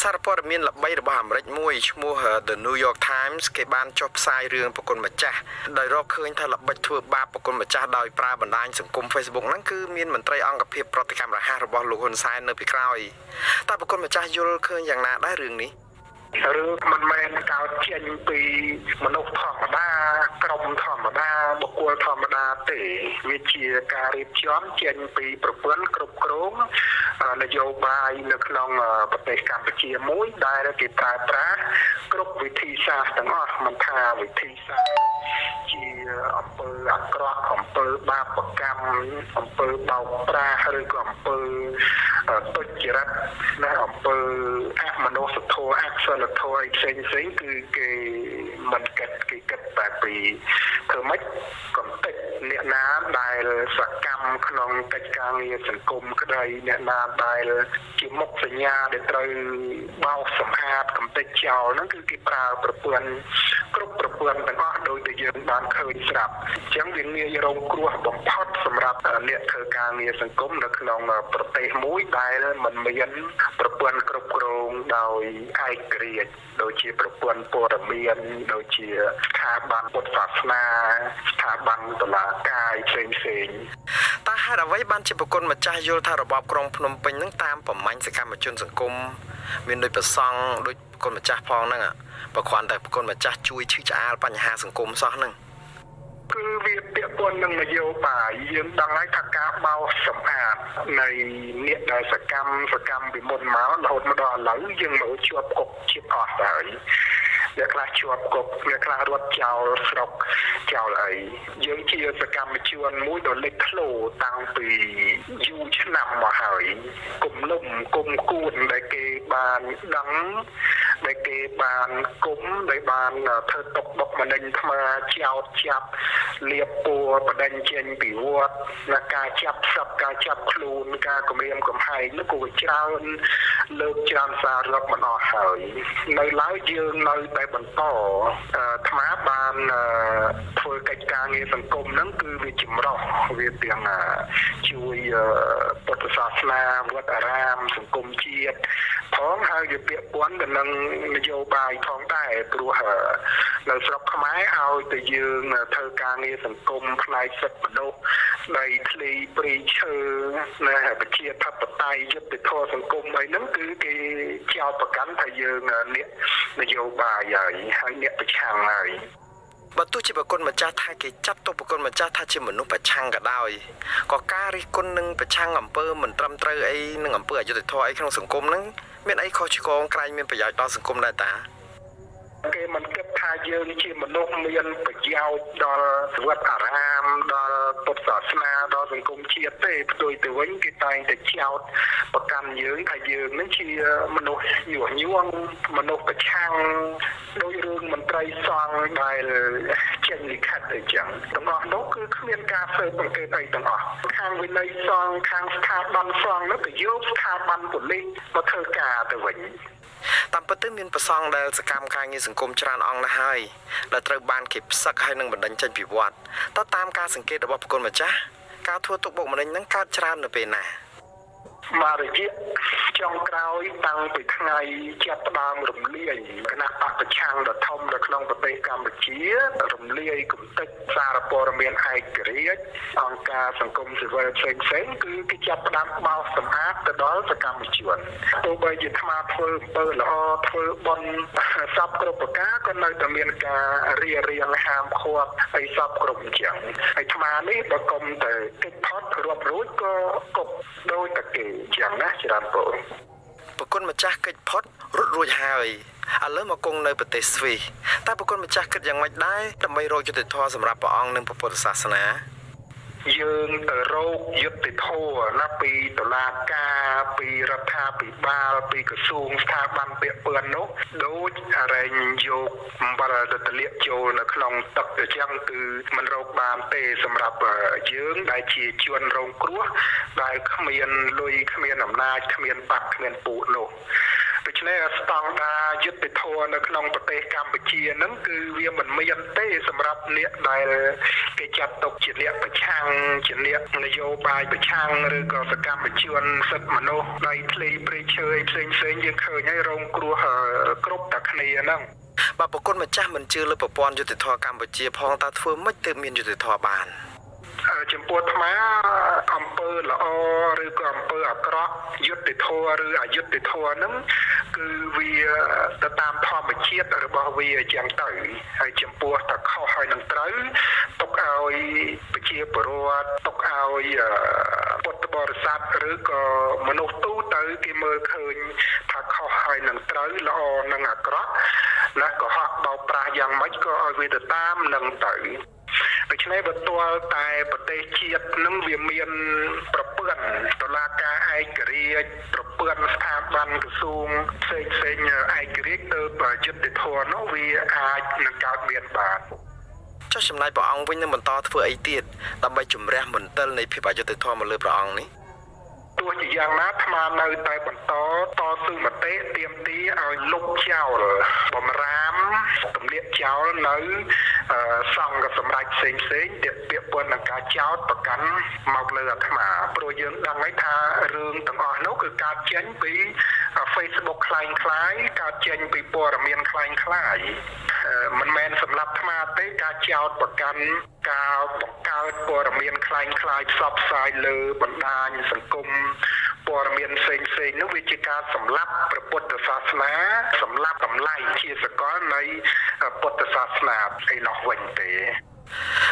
សារព័ត៌មានល្បីរបស់អាមេរិកមួយឈ្មោះ The New York Times គេបានចុះផ្សាយរឿងប្រគុណម្ចាស់ដោយរកឃើញថាល្បិចធ្វើបាបប្រគុណម្ចាស់ដោយប្រើបណ្ដាញសង្គម Facebook ហ្នឹងគឺមានមន្ត្រីអង្គភាពប្រតិកម្មរហ័សរបស់លោកហ៊ុនសែននៅពីក្រោយតើប្រគុណម្ចាស់យល់ឃើញយ៉ាងណាដែររឿងនេះ ឬមិនមែនកើតចេញពីមនុស្សធម្មតាក្រុមធម្មតាបុគ្គលធម្មតាទេវាជាការរៀបចំចេញពីប្រព័ន្ធគ្រប់គ្រងនយោបាយនៅក្នុងប្រទេសកម្ពុជាមួយដែលគេប្រើប្រាស់គ្រប់វិធីសាស្ត្រទាំងអស់មិនថាវិធីសាស្ត្រជាអំពើអាក្រក់អំពើបាបកម្មអំពើបោកប្រាស់ឬក៏អំពើទុច្ចរិតណាអំពើអមនុស្សធម៌អសិលធម៌ផ្សេងគឺគេមិនគិតគេគិតតែពីធ្វើម៉េចកំតិចអ្នកណាដែលសកម្មក្នុងកិច្ចការងារសង្គមក្តីអ្នកណាដែលជាមុខសញ្ញាដែលត្រូវបោសសម្អាតកំតិចចោលហ្នឹងគឺគេប្រើប្រព័ន្ធគ្រប់ប្រព័ន្ធទាំងអស់ដោយតែយើងបានឃើញស្រាប់អញ្ចឹងវាងាយរងគ្រោះបំផុតសម្រាប់អ្នកធ្វើការងារសង្គមនៅក្នុងប្រទេសមួយដែលមិនមានប្រព័ន្ធគ្រប់គ្រងដោយឯករាជ្យដូចជាប្រព័ន្ធព័ត៌មានដូចជាស្ថាប័នពុទ្ធសាសនាស្ថាប័នតុលាការផ្សេងតើហេតុអ្វីបានជាប្រគុណម្ចាស់យល់ថារបបក្រុងភ្នំពេញនឹងតាមប្រមាញ់សកម្មជនសង្គមមានដូចប្រសង់ដូចប្រគុណម្ចាស់ផងហ្នឹងបើគ្រាន់តែប្រគុណម្ចាស់ជួយឈឺឆ្អាលបញ្ហាសង្គមសោះហ្នឹងគឺវាពាក់ព័ន្ធនឹងនយោបាយយើងដឹងហើយថាការបោសសម្អាតនៃអ្នកដែលសកម្មពីមុនមករហូតមកដល់ឥឡូវយើងមើលជាប់គុកជាតិអស់ហើយអ្នកខ្លះជាប់គុកអ្នកខ្លះរត់ចោលស្រុកចោលអីយើងជាសកម្មជនមួយដ៏លេចធ្លោតាំងពីយូរឆ្នាំមកហើយគុំលំគុំគួនដែលគេបានដឹងដែលគេបានគុំដែលបានធ្វើຕົកបុកម្នេញថ្មចោតចាប់លៀបពួរបដិញ្ញចេញពីវត្តและការចាប់សັບការចាប់ខ្លួនការគំរាមកំហែងនោះក៏ច្រើនលើកច្រើនសាររត់មិនអស់ហើយនៅឡើយយើងនៅតែបន្តអាត្មាបានធ្វើកិច្ចការងារសង្គមហ្នឹងគឺវាចម្រុះវាទាំងជួយពុទ្ធសាសនាវត្តអារាមសង្គមជាតិផងហើយវាពាក់ព័ន្ធទៅនឹងនយោបាយផងដែរព្រោះនៅស្រុកខ្មែរឲ្យតែយើងធ្វើការងារសង្គមផ្នែកសិទ្ធិមនុស្សដីធ្លីព្រៃឈើណាប្រជាធិបតេយ្យយុត្តិធម៌សង្គមអីហ្នឹងគឺគេចោទប្រកាន់ថាយើងអ្នកនយោបាយហើយអ្នកប្រឆាំងហើយបើទោះជាប្រគុណម្ចាស់ថាគេចាត់ទុកប្រគុណម្ចាស់ថាជាមនុស្សប្រឆាំងក៏ដោយក៏ការរិះគន់នឹងប្រឆាំងអំពើមិនត្រឹមត្រូវអីនឹងអំពើអយុត្តិធម៌អីក្នុងសង្គមហ្នឹងមានអីខុសឆ្គងក្រែងមានប្រយោជន៍ដល់សង្គមដែរតាគេមិនគិតថាយើងជាមនុស្សមានប្រយោជន៍ដល់វត្តអារាមដល់ពុទ្ធសាសនាដល់សង្គមជាតិទេផ្ទុយទៅវិញគេតែងតែចោទប្រកាន់យើងថាយើងនឹងជាមនុស្សញុះញង់មនុស្សប្រឆាំងដោយរឿងមន្ត្រីសង្ឃដែលចេញលិខិតអីចឹងទាំងអស់នោះគឺគ្មានការស៊ើបអង្កេតអីទាំងអស់ខាងវិន័យសង្ឃខាងស្ថាប័នសង្ឃនោះក៏យកស្ថាប័នប៉ូលីសមកធ្វើការទៅវិញតាមពិតទៅមានប្រសង់ដែលសកម្មការងារសង្គមច្រើនអង្គណាស់ហើយដែលត្រូវបានគេផ្សឹកហើយនឹងបណ្ដឹងចេញពីវត្តតើតាមការសង្កេតរបស់ប្រគុណម្ចាស់ការធ្វើទុកបុកម្នេញហ្នឹងកើតច្រើននៅពេលណាមករយៈចុងក្រោយតាំងពីថ្ងៃចាប់ផ្ដើមរំលាយគណៈបកប្រឆាំងដ៏ធំនៅក្នុងប្រទេសកម្ពុជារំលាយគំនិតសារព័ត៌មានឯករាជ្យអង្គការសង្គមស៊ីវិលផ្សេងគឺគេចាប់ផ្ដើមបោសសម្អាតទៅដល់សកម្មជនទោះបីជាអាត្មាធ្វើអំពើល្អធ្វើបុណ្យសពគ្រប់ប្រការក៏នៅតែមានការរារាំងហាមឃាត់ឲ្យសពគ្រប់អញ្ចឹងហើយអាត្មានេះបើគុំតែកិច្ចផុតរាប់រួចក៏គប់ដោយតែគេយ៉ាងណាច្រើនពូប្រគុណម្ចាស់កិច្ចផុតរត់រួចហើយឥឡូវមកគង់នៅប្រទេសស្វីសតែប្រគុណម្ចាស់គិតយ៉ាងម៉េចដែរដើម្បីរកយុត្តិធម៌សម្រាប់ព្រះអង្គនិងពុទ្ធសាសនាយើងទៅរកយុត្តិធម៌ណាពីតុលាការពីរដ្ឋាភិបាលពីក្រសួងស្ថាប័នពាក់ព័ន្ធនោះដូចរែងយកអំបិលទៅទម្លាក់ចូលនៅក្នុងទឹកអញ្ចឹងគឺមិនរកបានទេសម្រាប់យើងដែលជាជនរងគ្រោះដែលគ្មានលុយគ្មានអំណាចគ្មានបាក់គ្មានពូជនោះដូច្នេះស្តង់ដារយុត្តិធម៌នៅក្នុងប្រទេសកម្ពុជាហ្នឹងគឺវាមិនមានទេសម្រាប់អ្នកដែលគេចាត់ទុកជាអ្នកប្រឆាំងជាអ្នកនយោបាយប្រឆាំងឬក៏សកម្មជនសិទ្ធិមនុស្សនៃធ្លីព្រៃឈើផ្សេងយើងឃើញហើយរងគ្រោះគ្រប់តែគ្នាហ្នឹងបើប្រគុណម្ចាស់មិនជឿលើប្រព័ន្ធយុត្តិធម៌កម្ពុជាផងតើធ្វើម៉េចទើបមានយុត្តិធម៌បាន ចំពោះថ្មអំពើល្អឬក៏អំពើអាក្រក់យុត្តិធម៌ឬអយុត្តិធម៌ហ្នឹងគឺវាទៅតាមធម្មជាតិរបស់វាអញ្ចឹងទៅហើយចំពោះតែខុសហើយនឹងត្រូវទុកឲ្យប្រជាពលរដ្ឋទុកឲ្យពុទ្ធបរិស័ទឬក៏មនុស្សទូទៅគេមើលឃើញថាខុសហើយនឹងត្រូវល្អនឹងអាក្រក់ណាក៏ហក់បោកប្រាស់យ៉ាងម៉េចក៏ឲ្យវាទៅតាមនឹងទៅដូច្នេះបើទាល់តែប្រទេសជាតិនឹងវាមានប្រព័ន្ធតុលាការឯករាជ្យប្រព័ន្ធស្ថាប័នក្រសួងផ្សេងឯករាជ្យទៅយុត្តិធម៌នោះវាអាចនឹងកើតមានបានចុះចំណាយព្រះអង្គវិញនឹងបន្តធ្វើអីទៀតដើម្បីជំរះមន្ទិលនៃភាពអយុត្តិធម៌មកលើព្រះអង្គនេះទោះជាយ៉ាងណាអាត្មានៅតែបន្តតស៊ូមតិទាមទារឲ្យលុបចោលបំរាមទម្លាក់ចោលនៅសង្ឃសម្រាប់ផ្សេងដែលពាក់ព័ន្ធនឹងការចោទប្រកាន់មកលើអាត្មាព្រោះយើងដឹងហើយថារឿងទាំងអស់នោះគឺកើតចេញពី Facebook คล้ายៗកើតចេញពីព័ត៌មានคล้ายៗមិនមែនសម្រាប់អាត្មាទេការចោទប្រកាន់ការបង្កើតព័ត៌មានคล้ายៗផ្សព្វផ្សាយលើបណ្ដាញសង្គមព័ត៌មានផ្សេងនោះវាជាការសម្លាប់ព្រះពុទ្ធសាសនាសម្លាប់តម្លៃជាសកលនៃពុទ្ធសាសនាឯនោះវិញទេ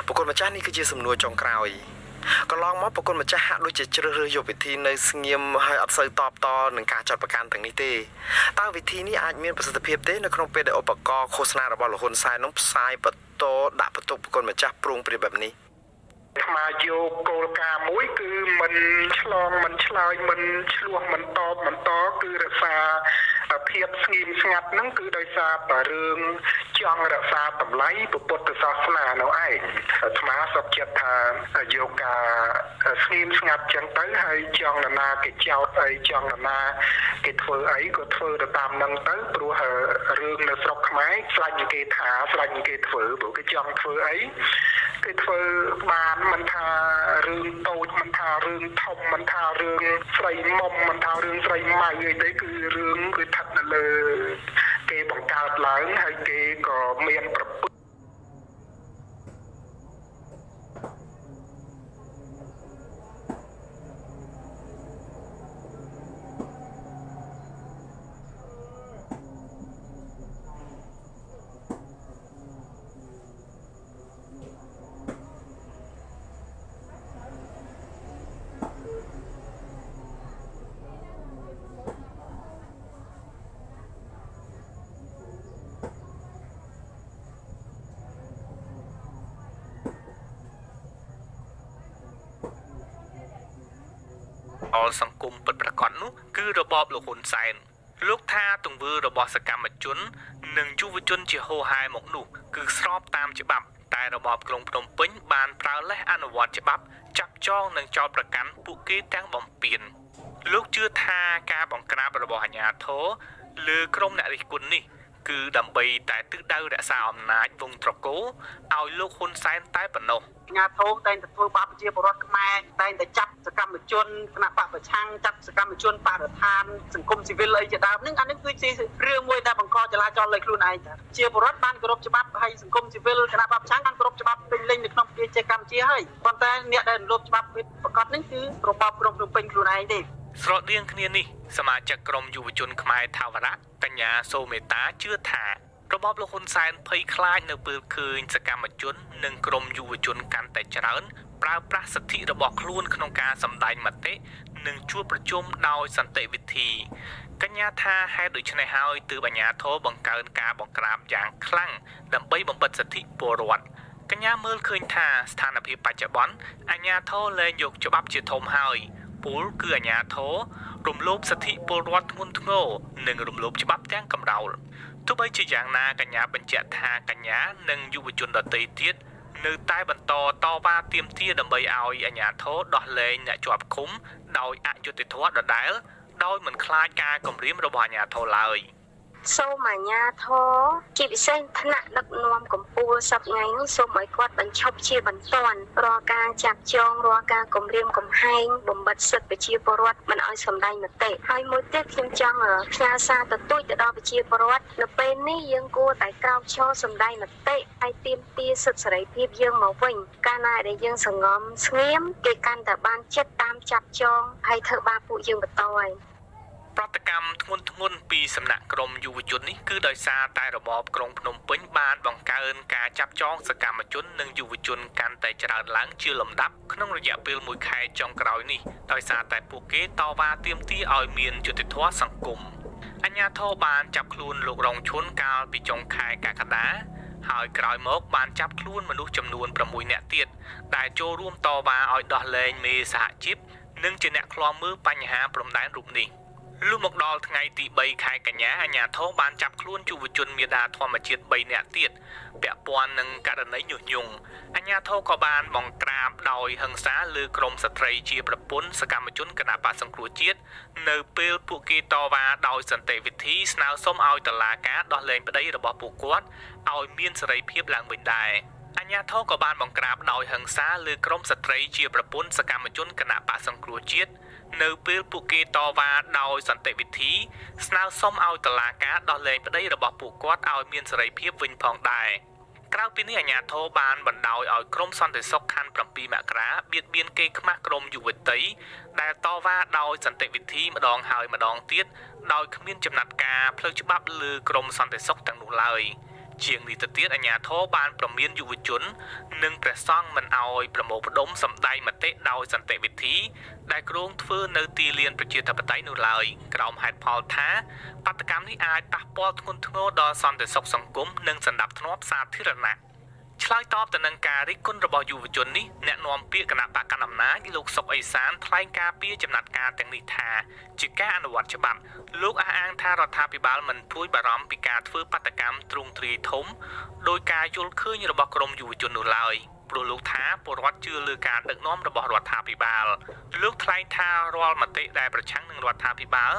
បុគ្គលម្ចាស់នេះគឺជាសំណួរចុងក្រោយកន្លងមកបុគ្គលម្ចាស់ហាក់ដូចជាជ្រើសរើសយកវិធីនៅស្ងៀមហើយអត់សូវតបតនឹងការចាត់ប្រកាន់ទាំងនេះទេតើវិធីនេះអាចមានប្រសិទ្ធភាពទេនៅក្នុងពេលដែលឧបករណ៍ឃោសនារបស់លហ៊ុនសែននោះផ្សាយបន្តដាក់បន្ទុកបុគ្គលម្ចាស់ព្រួងព្រាបែបនេះអាត្មាយកគោលការណ៍មួយគឺមិនឆ្លងមិនឆ្លើយមិនឆ្លោះមិនតបបន្តគឺរក្សាភាពស្ងៀមស្ងាត់ហ្នឹងគឺដោយសារតែរឿងចង់រក្សាតម្លៃពុទ្ធសាសនានៅឯងអាត្មាសុខចិត្តថាយកការស្ងៀមស្ងាត់ចឹងទៅហើយចង់នរណាគេចោទអីចង់នរណាគេធ្វើអីក៏ធ្វើទៅតាមហ្នឹងទៅព្រោះរឿងនៅស្រុកខ្មែរស្លាញ់គេថាស្លាញ់គេធ្វើព្រោះគេចង់ធ្វើអីគេធ្វើបានមិនថារឿងតូចមិនថារឿងធំមិនថារឿងស្រីមុំមិនថារឿងស្រីម៉ៅអីទេគឺរឿងគឺស្ថិតនៅលើគេបង្កើតឡើងហើយគេក៏មានប្រពៃអល់សង្គមពិតប្រាកដនោះគឺរបបលោកហ៊ុនសែនលោកថាទង្វើរបស់សកម្មជននិងយុវជនជាហូរហែមកនោះគឺស្របតាមច្បាប់តែរបបក្រុងភ្នំពេញបានប្រើលេសអនុវត្តច្បាប់ចាប់ចងនិងចោទប្រកាន់ពួកគេទាំងបំពេញលោកជឿថាការបង្ក្រាបរបស់អាជ្ញាធរលើក្រុមអ្នករិះគន់នេះគឺដើម្បីតែទិសដៅរក្សាអំណាចវងត្រកូលឲ្យលោកហ៊ុនសែនតែប៉ុណ្ណោះអាជ្ញាធរតែងតែធ្វើបាបប្រជាពលរដ្ឋខ្មែរតែងតែចាប់សកម្មជនគណៈបកប្រឆាំងចាប់សកម្មជនបរិស្ថានសង្គមស៊ីវិលអីជាដើមហ្នឹងអានេះគឺជារឿងមួយដែលបង្កចលាចលលើខ្លួនឯងតាជាពលរដ្ឋបានគោរពច្បាប់ហើយសង្គមស៊ីវិលគណៈបកប្រឆាំងបានគោរពច្បាប់ពេញលេញនៅក្នុងប្រទេសកម្ពុជាហើយប៉ុន្តែអ្នកដែលរំលោភច្បាប់ប្រកាសហ្នឹងគឺរបបក្រុងភ្នំពេញខ្លួនឯងទេស្រដៀងគ្នានេះសមាជិកក្រុមយុវជនខ្មែរថាវរៈកញ្ញាសូមេតាជឿថារបបលោកហ៊ុនសែនភ័យខ្លាចនៅពេលឃើញសកម្មជននិងក្រុមយុវជនកាន់តែច្រើនប្រើប្រាស់សិទ្ធិរបស់ខ្លួនក្នុងការសម្ដែងមតិនិងជួបប្រជុំដោយសន្តិវិធីកញ្ញាថាហេតុដូច្នេះហើយទើបអាជ្ញាធរបង្កើនការបង្ក្រាបយ៉ាងខ្លាំងដើម្បីបំបិទសិទ្ធិពលរដ្ឋកញ្ញាមើលឃើញថាស្ថានភាពបច្ចុប្បន្នអាជ្ញាធរលែងយកច្បាប់ជាធំហើយពលគឺអាជ្ញាធររំលោភសិទ្ធិពលរដ្ឋធ្ងន់ធ្ងរនិងរំលោភច្បាប់ទាំងកំរោលទោះបីជាយ៉ាងណាកញ្ញាបញ្ជាក់ថាកញ្ញានិងយុវជនដទៃទៀតនៅតែបន្តតវ៉ាទាមទារដើម្បីឲ្យអាជ្ញាធរដោះលែងអ្នកជាប់ឃុំដោយអយុត្តិធម៌ដដែលដោយមិនខ្លាចការគំរាមរបស់អាជ្ញាធរឡើយ សូមអាជ្ញាធរជាពិសេសថ្នាក់ដឹកនាំកម្ពុជាសប្តាហ៍នេះសូមឲ្យគាត់បញ្ឈប់ជាបន្ទាន់រាល់ការចាប់ចងរាល់ការគំរាមកំហែងបំបិទសិទ្ធិប្រជាពលរដ្ឋមិនឲ្យសម្ដែងមតិហើយមួយទៀតខ្ញុំចង់ផ្ញើសារទទូចទៅដល់ប្រជាពលរដ្ឋនៅពេលនេះយើងគួរតែក្រោកឈរសម្ដែងមតិហើយទាមទារសិទ្ធិសេរីភាពយើងមកវិញកាលណាដែលយើងសង្ងំស្ងៀមគេកាន់តែបានចិត្តតាមចាប់ចងហើយធ្វើបាបពួកយើងបន្តហើយ ប្រតិកម្មធ្ងន់ធ្ងរពីសំណាក់ក្រមយុវជននេះគឺដោយសារតែរបបក្រុងភ្នំពេញបានបង្កើនការចាប់ចងសកម្មជននិងយុវជនកាន់តែច្រើនឡើងជាលំដាប់ក្នុងរយៈពេល1ខែចុងក្រោយនេះដោយសារតែពួកគេតវ៉ាទាមទារឲ្យមានយុត្តិធម៌សង្គមអាជ្ញាធរបានចាប់ខ្លួនលោករងឈុនកាលពីចុងខែកក្កដាហើយក្រោយមកបានចាប់ខ្លួនមនុស្សចំនួន6នាក់ទៀតដែលចូលរួមតវ៉ាឲ្យដោះលែងមេសហជីពនិងជាអ្នកឃ្លាំមើលបញ្ហាព្រំដែនរូបនេះ លុះមកដល់ថ្ងៃទី3ខែកញ្ញាអាជ្ញាធរបានចាប់ខ្លួនយុវជនមេដាធម្មជាតិ3នាក់ទៀតពាក់ព័ន្ធនឹងករណីញុះញង់អាជ្ញាធរក៏បានបង្ក្រាបដោយហិង្សាលើក្រុមស្ត្រីជាប្រពន្ធសកម្មជនគណបក្សសង្គ្រោះជាតិនៅពេលពួកគេតវ៉ាដោយសន្តិវិធីស្នើសុំឲ្យតុលាការដោះលែងប្តីរបស់ពួកគាត់ឲ្យមានសេរីភាពឡើងវិញដែរអាជ្ញាធរក៏បានបង្ក្រាបដោយហិង្សាលើក្រុមស្ត្រីជាប្រពន្ធសកម្មជនគណបក្សសង្គ្រោះជាតិនៅពេលពួកគេតវ៉ាដោយសន្តិវិធីស្នើសុំឲ្យតុលាការដោះលែងប្តីរបស់ពួកគាត់ឲ្យមានសេរីភាពវិញផងដែរក្រៅពីនេះអាជ្ញាធរបានបណ្តោយឲ្យក្រុមសន្តិសុខខណ្ឌ7មករាបៀតបៀនគេខ្មាស់ក្រុមយុវតីដែលតវ៉ាដោយសន្តិវិធីម្ដងហើយម្ដងទៀតដោយគ្មានចំណាត់ការផ្លូវច្បាប់លើក្រុមសន្តិសុខទាំងនោះឡើយ ជាងនេះទៅទៀតអាជ្ញាធរបានប្រមានយុវជននិងព្រះសង្ឃមិនអោយប្រមូលផ្ដុំសម្ដែងមតិដោយសន្តិវិធីដែលគ្រោងធ្វើនៅទីលានប្រជាធិបតេយ្យនោះឡើយក្រោមហេតុផលថាបាតុកម្មនេះអាចប៉ះពាល់ធ្ងន់ធ្ងរដល់សន្តិសុខសង្គមនិងសណ្ដាប់ធ្នាប់សាធារណៈឆ្លើយតបទៅនឹងការរិះគន់របស់យុវជននេះអ្នកនាំពាក្យគណៈបកកណ្ដាលអំណាចលោកសុកអេសានថ្លែងការពីចំណាត់ការទាំងនេះថាជាការអនុវត្តច្បាប់លោកអះអាងថារដ្ឋាភិបាលមិនព្រួយបារម្ភពីការធ្វើបាតកម្មទ្រង់ទ្រាយធំដោយការយល់ឃើញរបស់ក្រមយុវជននោះឡើយព្រោះលោកថាពលរដ្ឋជឿលើការដឹកនាំរបស់រដ្ឋាភិបាលលោកថ្លែងថារាល់មតិដែលប្រឆាំងនឹងរដ្ឋាភិបាល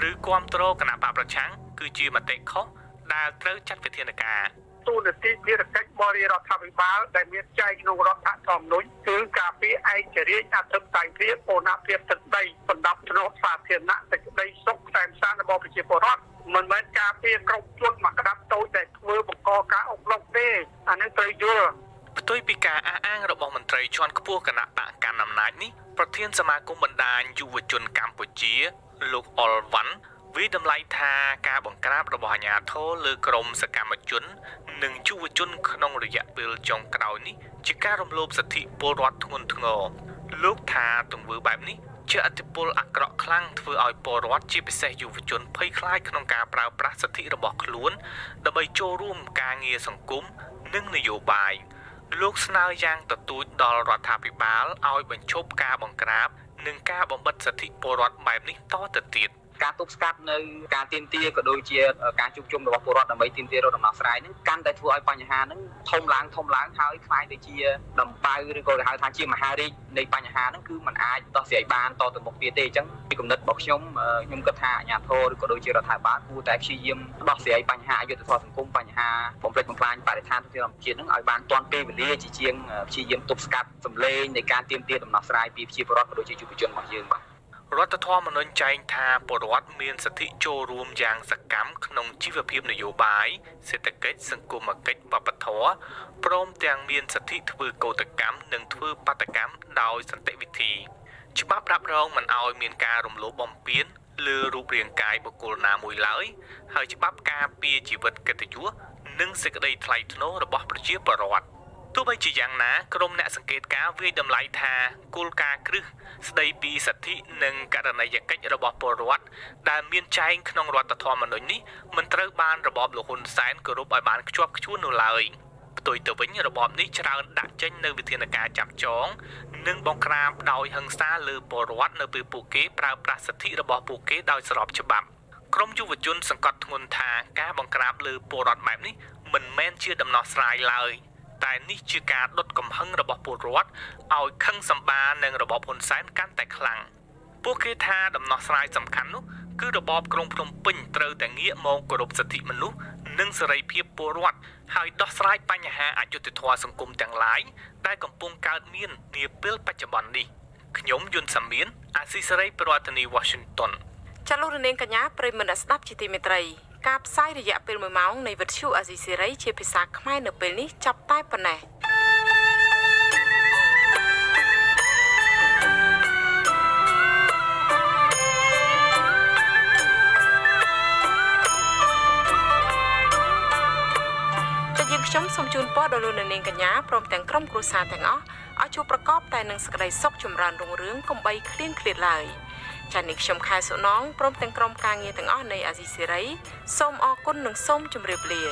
ឬគាំទ្រគណៈបកប្រឆាំងគឺជាមតិខុសដែលត្រូវចាត់វិធានការ ទូនាទីភារកិច្ចបរិយារដ្ឋាភិបាលដែលមានចែងក្នុងរដ្ឋធម្មនុញ្ញគឺការពារឯករាជ្យអធិបតេយ្យភាពបូរណភាពទឹកដីបណ្ដាប់ធ្នាប់សាធារណៈសេចក្តីសុខសែនសានរបស់ប្រជាពលរដ្ឋមិនមែនការពារក្រុមជនមកក្តាប់តូចដែលធ្វើបង្កការអុកឡុកទេអានេះត្រូវយល់ ផ្ទុយពីការអះអាងរបស់មន្ត្រីជាន់ខ្ពស់គណៈបកកណ្ដាលអំណាចនេះប្រធានសមាគមបណ្ដាញយុវជនកម្ពុជាលោកអុលវ៉ាន់វិតម្លៃថាការបង្ក្រាបរបស់អាជ្ញាធរលើក្រុមសកម្មជននិងយុវជនក្នុងរយៈពេលចុងក្រោយនេះជាការរំលោភសិទ្ធិពលរដ្ឋធ្ងន់ធ្ងរលោកថាទង្វើបែបនេះជាឥទ្ធិពលអាក្រក់ខ្លាំងធ្វើឲ្យពលរដ្ឋជាពិសេសយុវជនភ័យខ្លាចក្នុងការប្រើប្រាស់សិទ្ធិរបស់ខ្លួនដើម្បីចូលរួមការងារសង្គមនិងនយោបាយលោកស្នើយ៉ាងទទូចដល់រដ្ឋាភិបាលឲ្យបញ្ឈប់ការបង្ក្រាបនិងការបំបិទសិទ្ធិពលរដ្ឋបែបនេះតទៅទៀត ការទប់ស្កាត់នៅការទាមទារក៏ដូចជាការជួបជុំរបស់ពលរដ្ឋដើម្បីទាមទាររកដំណោះស្រាយហ្នឹងកាន់តែធ្វើឲ្យបញ្ហាហ្នឹងធំឡើងហើយខ្លាយទៅជាដំបៅឬក៏គេហៅថាជាមហារាជនៃបញ្ហាហ្នឹងគឺมันអាចដោះស្រាយបានតទៅមុខទៀតទេអញ្ចឹងពីគំនិតរបស់ខ្ញុំគិតថាអាជ្ញាធរឬក៏ដូចជារដ្ឋាភិបាលគួរតែព្យាយាមដោះស្រាយបញ្ហាអយុត្តិធម៌សង្គមបញ្ហាបំផ្លិចបំផ្លាញបរិស្ថានធម្មជាតិហ្នឹងឲ្យបានទាន់ពេលវេលាជាជាងព្យាយាមទប់ស្កាត់សម្លេងនៃការទាមទារដំណោះស្រាយពីប្រជាពលរដ្ឋក៏ដូចជាយុវជនរបស់យើងបាទ រដ្ឋធម្មនុញ្ញចែងថាពលរដ្ឋមានសិទ្ធិចូលរួមយ៉ាងសកម្មក្នុងជីវភាពនយោបាយសេដ្ឋកិច្ចសង្គមគិច្ចវប្បធម៌ព្រមទាំងមានសិទ្ធិធ្វើកោតកម្មនិងធ្វើបាតកម្មដោយសន្តិវិធីច្បាប់រ៉ាប់រងមិនឲ្យមានការរំលោភបំពានលើរូបរាងកាយបុគ្គលណាមួយឡើយហើយច្បាប់ការពារជីវិតកិត្តិយសនិងសេចក្តីថ្លៃថ្នូររបស់ប្រជាពលរដ្ឋ ទោះបីជាយ៉ាងណាក្រុមអ្នកសង្កេតការណ៍វាយតម្លៃថាគោលការណ៍គ្រឹះស្ដីពីសិទ្ធិនិងករណីយកិច្ចរបស់ពលរដ្ឋដែលមានចែងក្នុងរដ្ឋធម្មនុញ្ញនេះមិនត្រូវបានរបបលោកហ៊ុនសែនគោរពឲ្យបានខ្ជាប់ខ្ជួននោះឡើយផ្ទុយទៅវិញរបបនេះច្រើនដាក់ចេញនៅវិធានការចាប់ចងនិងបង្ក្រាបដោយហិង្សាលើពលរដ្ឋនៅពេលពួកគេប្រើប្រាស់សិទ្ធិរបស់ពួកគេដោយស្របច្បាប់ក្រមយុវជនសង្កត់ធ្ងន់ថាការបង្ក្រាបលើពលរដ្ឋបែបនេះមិនមែនជាដំណោះស្រាយឡើយ តែនេះជាការដុតកំហឹងរបស់ពលរដ្ឋឲ្យខឹងសម្បានឹងរបបហ៊ុនសែនកាន់តែខ្លាំងពួកគេថាដំណោះស្រាយសំខាន់នោះ គឺរបបក្រុងភ្នំពេញត្រូវតែងាកមកគោរពសិទ្ធិមនុស្សនិងសេរីភាពពលរដ្ឋហើយដោះស្រាយបញ្ហាអយុត្តិធម៌សង្គមទាំងឡាយដែលកំពុងកើតមាននាពេលបច្ចុប្បន្ននេះខ្ញុំយុនសាមៀនអាស៊ីសេរីប្រធានាធិបតី Washington ចាលោកនាងកញ្ញាប្រិយមិត្តស្ដាប់ជាទីមេត្រីការផ្សាយរយៈពេល1ម៉ោងនៃវិទ្យុអាស៊ីសេរីជាភាសាខ្មែរនៅពេលនេះចាប់តែប៉ុណ្ណេះខ្ញុំសូមជូនពរដល់លោកនាងកញ្ញាព្រមទាំងក្រុមគ្រួសារទាំងអស់ឲ្យជួបប្រកបតែនឹងសេចក្តីសុខចម្រើនរុងរឿងកុំបីឃ្លៀងឃ្លាតឡើយចា៎នេះខ្ញុំខែសុណងព្រមទាំងក្រុមការងារទាំងអស់នៃអាស៊ីសេរីសូមអរគុណនិងសូមជម្រាបលា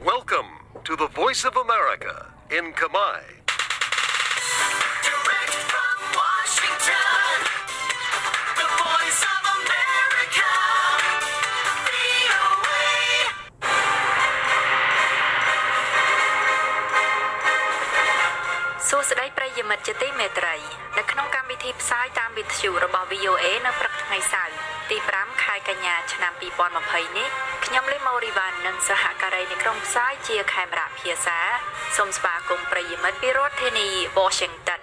Welcome to the Voice of America in Kamai. Direct from Washington, the Voice of America, VOA. សួស្តីប្រិយមិត្តជាទីមេត្រីនៅក្នុងកម្មវិធីផ្សាយតាមវិទ្យុរបស់ VOA នៅព្រឹកថ្ងៃសៅរ៍ទី5ខែកញ្ញាឆ្នាំ2020នេះខ្ញុំលីម៉ូរីវ៉ាន់និងសហការីនៃក្រុមផ្សាយជាខេមរៈភាសាសូមស្វាគមន៍ប្រិយមិត្តពីរដ្ឋធានី Washington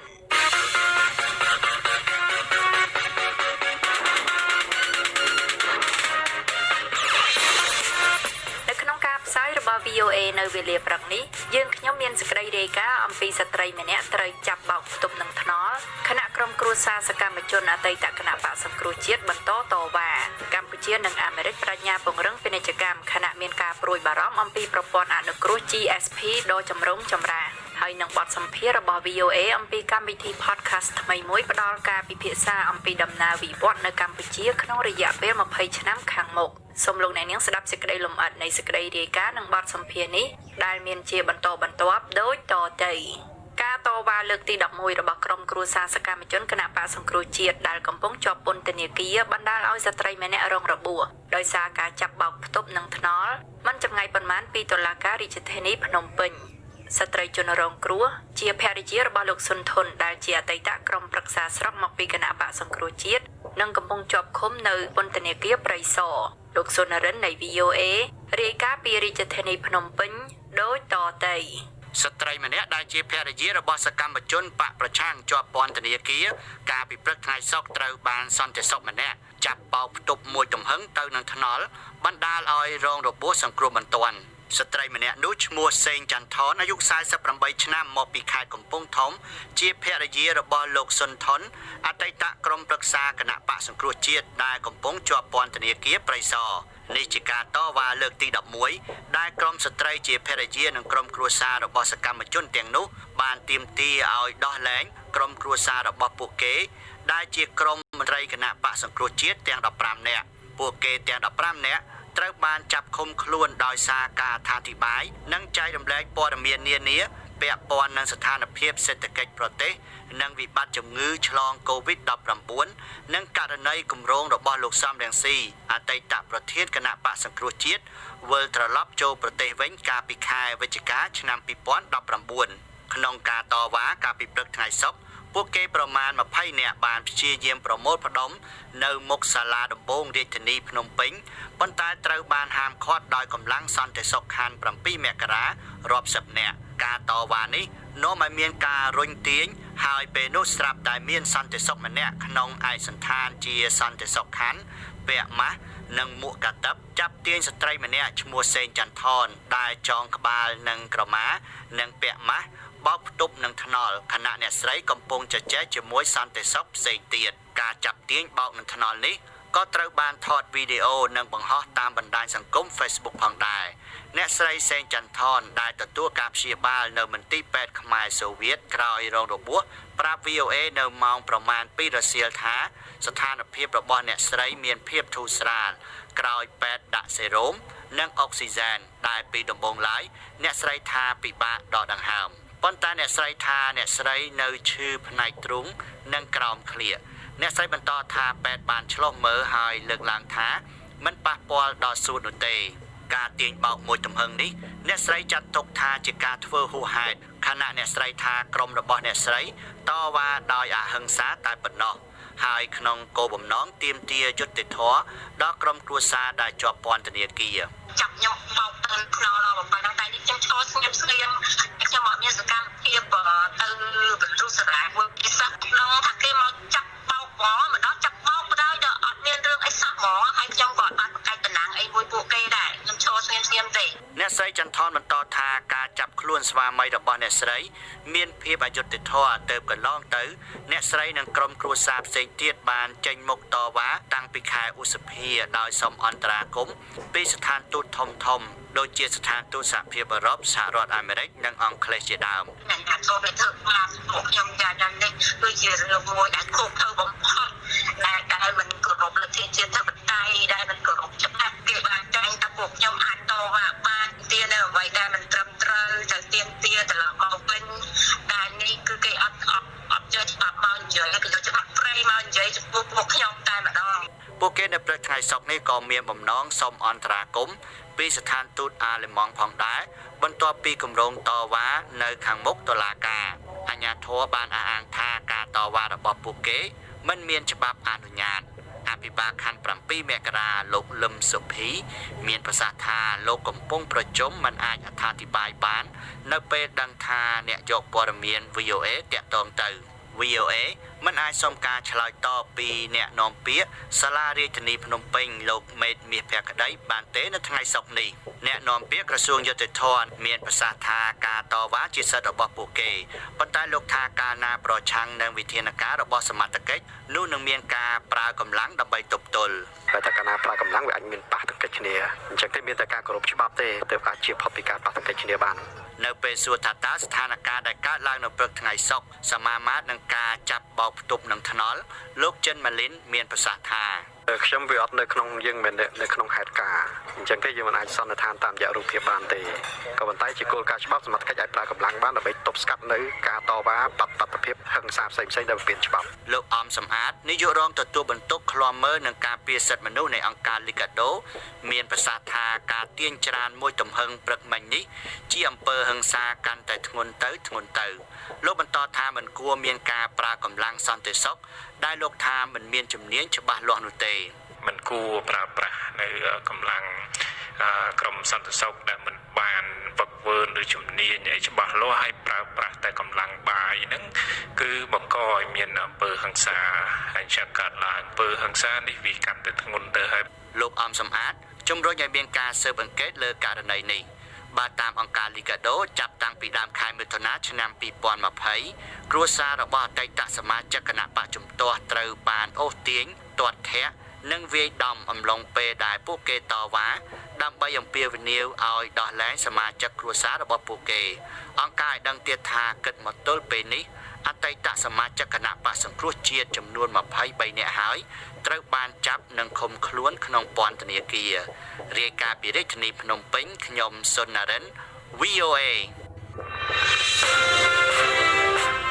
ផ្សាយរបស់ VOA នៅវេលាព្រឹកនេះយើងខ្ញុំមានសេចក្តីរាយការណ៍អំពីស្ត្រីម្នាក់ត្រូវចាប់បោកផ្ទប់នឹងថ្នល់គណៈក្រុមគ្រួសារសកម្មជនអតីតគណៈបក្សសង្គ្រោះជាតិបន្តតវ៉ាកម្ពុជានិងអាមេរិកបញ្ញាពង្រឹងពាណិជ្ជកម្មខណៈមានការព្រួយបារម្ភអំពីប្រព័ន្ធអនុគ្រោះ GSP ដ៏ចម្រូងចម្រាសហើយនឹងបទសម្ភាសន៍របស់ VOA អំពីកម្មវិធី podcast ថ្មីមួយផ្ដល់ការពិភាក្សាអំពីដំណើរវិវត្តនៅកម្ពុជាក្នុងរយៈពេល20ឆ្នាំខាងមុខសូមលោកអ្នកនាងស្ដាប់សេចក្តីលម្អិតនៃសេចក្តីរាយការណ៍និងបទសម្ភាសន៍នេះដែលមានជាបន្តបន្ទាប់ដូចតទៅការតវ៉ាលើកទី11របស់ក្រុមគ្រួសារសកម្មជនគណៈបក្សសង្គ្រោះជាតិដែលកំពុងជាប់ពន្ធនាគារបណ្ដាលឲ្យស្ត្រីម្នាក់រងរបួសដោយសារការចាប់បោកផ្ទប់នឹងថ្នល់មិនចម្ងាយប៉ុន្មានពីតុលាការរាជធានីភ្នំពេញស្ត្រីជនរងគ្រោះជាភរិយារបស់លោកស៊ុនធុនដែលជាអតីតក្រុមប្រឹក្សាស្រុកមកពីគណៈបក្សសង្គ្រោះជាតិនិងកំពុងជាប់ឃុំនៅពន្ធនាគារព្រៃសរលោកសុនរិននៃ VOA រាយការណ៍ពីរាជធានីភ្នំពេញដូចតទៅស្ត្រីម្នាក់ដែលជាភរិយារបស់សកម្មជនបកប្រឆាំងជាប់ពន្ធនាគារកាលពីព្រឹកថ្ងៃសុក្រត្រូវបានសន្តិសុខម្នាក់ចាប់បោកផ្ទប់មួយទំហឹងទៅនឹងថ្នល់បណ្ដាលឲ្យរងរបួសសង្គ្រោះបន្ទាន់ស្ត្រីម្នាក់នោះឈ្មោះសេងចន្ទថនអាយុ48ឆ្នាំមកពីខេត្តកំពង់ធំជាភរិយារបស់លោកស៊ុនថនអតីតក្រុមប្រឹក្សាគណៈបក្សសង្គ្រោះជាតិដែលកំពុងជាប់ពន្ធនាគារព្រៃសរនេះជាការតវ៉ាលើកទី11ដែលក្រុមស្ត្រីជាភរិយានិងក្រុមគ្រួសាររបស់សកម្មជនទាំងនោះបានទាមទារឲ្យដោះលែងក្រុមគ្រួសាររបស់ពួកគេដែលជាក្រុមមន្ត្រីគណៈបក្សសង្គ្រោះជាតិទាំង15នាក់ពួកគេទាំង15នាក់ត្រូវបានចាប់ឃុំខ្លួនដោយសារការអធិប្បាយនិងចែករំលែកព័ត៌មាននានា ពាក់ព័ន្ធនឹងស្ថានភាពសេដ្ឋកិច្ចប្រទេសនិងវិបត្តិជំងឺឆ្លង COVID-19 និងករណីគម្រោងរបស់លោកសំរងស៊ីអតីតប្រធានគណៈបក្សសង្គ្រោះជាតិវិលត្រឡប់ចូលប្រទេសវិញកាលពីខែវិច្ឆិកាឆ្នាំ2019ក្នុងការតវ៉ាកាលពីព្រឹកថ្ងៃសុក្រពួកគេប្រមាណ20នាក់បានព្យាយាមប្រមូលផ្ដុំនៅមុខសាលាដំបងរាជធានីភ្នំពេញប៉ុន្តែត្រូវបានហាមឃាត់ដោយកម្លាំងសន្តិសុខខណ្ឌ7មករារាប់សិបនាក់ការតវ៉ានេះនាំឲ្យមានការរុញទាញហើយពេលនោះស្រាប់តែមានសន្តិសុខម្នាក់ក្នុងឯកសណ្ឋានជាសន្តិសុខខណ្ឌពាក់ម៉ាស់និងមួកកាតិបចាប់ទាញស្ត្រីម្នាក់ឈ្មោះសេងចន្ទថនដែលចងក្បាលនិងក្រមានិងពាក់ម៉ាស់បោកផ្ទប់នឹងថ្នល់ខណៈអ្នកស្រីកំពុងជជែកជាមួយសន្តិសុខផ្សេងទៀតការចាប់ទាញបោកនឹងថ្នល់នេះក៏ត្រូវបានថតវីដេអូនិងបង្ហោះតាមបណ្ដាញសង្គម Facebook ផងដែរអ្នកស្រីសេងចន្ទថនដែលទទួលការព្យាបាលនៅមន្ទីរពេទ្យខ្មែរសូវៀតក្រោយរងរបួសប្រាប់ VOA នៅម៉ោងប្រមាណ2រសៀលថាស្ថានភាពរបស់អ្នកស្រីមានភាពធូរស្រាលក្រោយពេទ្យដាក់សេរ៉ូមនិងអុកស៊ីហ្សែនដែលពីដំបូងឡើយអ្នកស្រីថាពិបាកដកដង្ហើមប៉ុន្តែអ្នកស្រីថាអ្នកស្រីនៅឈឺផ្នែកទ្រូងនិងក្រោមឃ្លាអ្នកស្រីបន្តថាពេទ្យបានឆ្លុះមើលហើយលើកឡើងថាមិនប៉ះពាល់ដល់សួតនោះទេការទាញបោកមួយទំហឹងនេះអ្នកស្រីចាត់ទុកថាជាការធ្វើហួសហេតុខណៈអ្នកស្រីថាក្រុមរបស់អ្នកស្រីតវ៉ាដោយអហិង្សាតែប៉ុណ្ណោះហើយក្នុងគោលបំណងទាមទារយុត្តិធម៌ដល់ក្រុមគ្រួសារដែលជាប់ពន្ធនាគារចាប់ខ្ញុំបោកទៅខ្នល់ដល់បំផុតតែនេះខ្ញុំឆ្លងស្ងៀមខ្ញុំអត់មានសកម្មភាពទៅបន្ទុសារាមួយពិសេសក្នុងថាគេមកចាប់បោកហ្មងម្ដងចាប់បោកបណ្ដោយដល់អត់មានរឿងអីសោះហ្មងហើយខ្ញុំក៏អត់ប្រកែកតំណែងអីមួយពួកគេដែរខ្ញុំឆ្លងស្ងៀមទេអ្នកស្រីចន្ទថនបន្តថាការចាប់ខ្លួនស្វាមីរបស់អ្នកស្រីមានភាពអយុត្តិធម៌ទៅកន្លងទៅអ្នកស្រីនិងក្រុមគ្រួសារផ្សេងទៀតបានចេញមុខតវ៉ាតាំងពីខែឧសភាដោយសុំអន្តរាគមន៍ពីស្ថានទូតធំៗដូចជាស្ថានទូតសហភាពអឺរ៉ុបសហរដ្ឋអាមេរិកនិងអង់គ្លេសជាដើមអ្នកណាចូលទៅធ្វើបានពួកខ្ញុំយ៉ាងនេះគឺជារឿងមួយដែលគោកធ្វើបំផុតដែលមិនគោរពលទ្ធិជាតិធិបតេយ្យដែលមិនគោរពច្បាប់គេបានចែងថាពួកខ្ញុំអាចតវ៉ាបានទាននៅអ្វីដែលមិនត្រឹមត្រូវទៅទាមទារត្រឡប់មកវិញដែលនេះគឺគេអត់យកច្បាប់មកនិយាយគេយកច្បាប់ព្រៃមកនិយាយចំពោះពួកខ្ញុំតែម្ដងពួកគេនៅព្រឹកថ្ងៃសុក្រនេះក៏មានបំណងសុំអន្តរាគមន៍ពីស្ថានទូតអាល្លឺម៉ង់ផងដែរបន្ទាប់ពីគម្រោងតវ៉ានៅខាងមុខតុលាការអាជ្ញាធរបានអះអាងថាការតវ៉ារបស់ពួកគេមិនមានច្បាប់អនុញ្ញាតអភិបាលខណ្ឌ7មករាលោកលឹមសុភីមានប្រសាសន៍ថាលោកកំពុងប្រជុំមិនអាចអត្ថាធិប្បាយបាននៅពេលដឹងថាអ្នកយកព័ត៌មាន VOA តាក់ទងទៅ VOA មិនអាចសុំការឆ្លើយតបពីអ្នកនាំពាក្យសាលារាជធានីភ្នំពេញលោកមេតមាសភក្តីបានទេនៅថ្ងៃសុក្រនេះអ្នកនាំពាក្យក្រសួងយុតិធម៌មានប្រសាសន៍ថាការតវ៉ាជាសិទ្ធិរបស់ពួកគេប៉ុន្តែលោកថាការណាប្រឆាំងនឹងវិធានការរបស់សមត្ថកិច្ចនោះនឹងមានការប្រើកម្លាំងដើម្បីទប់ទល់តែកាលណាប្រើកម្លាំងវាអាចមានប៉ះទង្គិចគ្នាអញ្ចឹងទេមានតែការគោរពច្បាប់ទេទើបអាចជាផុតពីការប៉ះទង្គិចគ្នាបាននៅពេលសួរថាតើស្ថានភាពដែលកើតឡើងនៅព្រឹកថ្ងៃសុក្រសមាមាត្រនឹងការចាប់បោកផ្ទប់នឹងថ្នល់លោកចិនម៉ាលីនមានប្រសាសន៍ថាខ្ញុំវាអត់នៅក្នុងយើងមិននៅក្នុងហេតុការណ៍អញ្ចឹងទេយើងមិនអាចសន្និដ្ឋានតាមរយៈរូបភាពបានទេក៏ប៉ុន្តែជាគោលការណ៍ច្បាប់សមត្ថកិច្ចអាចប្រើកម្លាំងបានដើម្បីទប់ស្កាត់នៅការតវ៉ាបដិបត្តិភាពហិង្សាផ្សេងៗដែលពៀនច្បាប់លោកអំសំអាតនាយករងទទួលបន្ទុកឃ្លាំមើលនឹងការពារសិទ្ធិមនុស្សនៃអង្គការ Liga do មានប្រសាសន៍ថាការទាញច្រានមួយទំហឹងព្រឹកមិញនេះជាអំពើហិង្សាកាន់តែធ្ងន់ទៅលោកបន្តថាមិនគួរមានការប្រើកម្លាំងសន្តិសុខដែលលោកថាមិនមានជំនាញច្បាស់លាស់នោះទេមិនគួរប្រើប្រាស់នៅកម្លាំងក្រមសន្តិសុខដែលមិនបានវឹកវើឬជំនាញឲ្យច្បាស់លាស់ឲ្យប្រើប្រាស់តែកម្លាំងបាយហ្នឹងគឺបង្កឲ្យមានអំពើហិង្សាហើយចាត់កាត់ឡើងអំពើហិង្សានេះវាកាន់តែធ្ងន់ទៅហើយលោកអំសំអាតជំរុញឲ្យមានការស៊ើបអង្កេតលើករណីនេះបាទតាមអង្គការ Liga do ចាប់តាំងពីដើមខែមិថុនាឆ្នាំ2020គ្រួសាររបស់អតីតសមាជិកគណៈបកជំទាស់ត្រូវបានអូសទាញទាត់ធាក់និងវាយដំអំឡុងពេលដែលពួកគេតវ៉ាដើម្បីអំពាវនាវឲ្យដោះលែងសមាជិកគ្រួសាររបស់ពួកគេអង្គការឲ្យដឹងទៀតថាគិតមកទល់ពេលនេះអតីតសមាជិកគណៈបក្សសង្គ្រោះជាតិចំនួន23នាក់ហើយត្រូវបានចាប់និងឃុំខ្លួនក្នុងពន្ធនាគាររាយការណ៍ពីរាជធានីភ្នំពេញខ្ញុំសុនណារិន VOA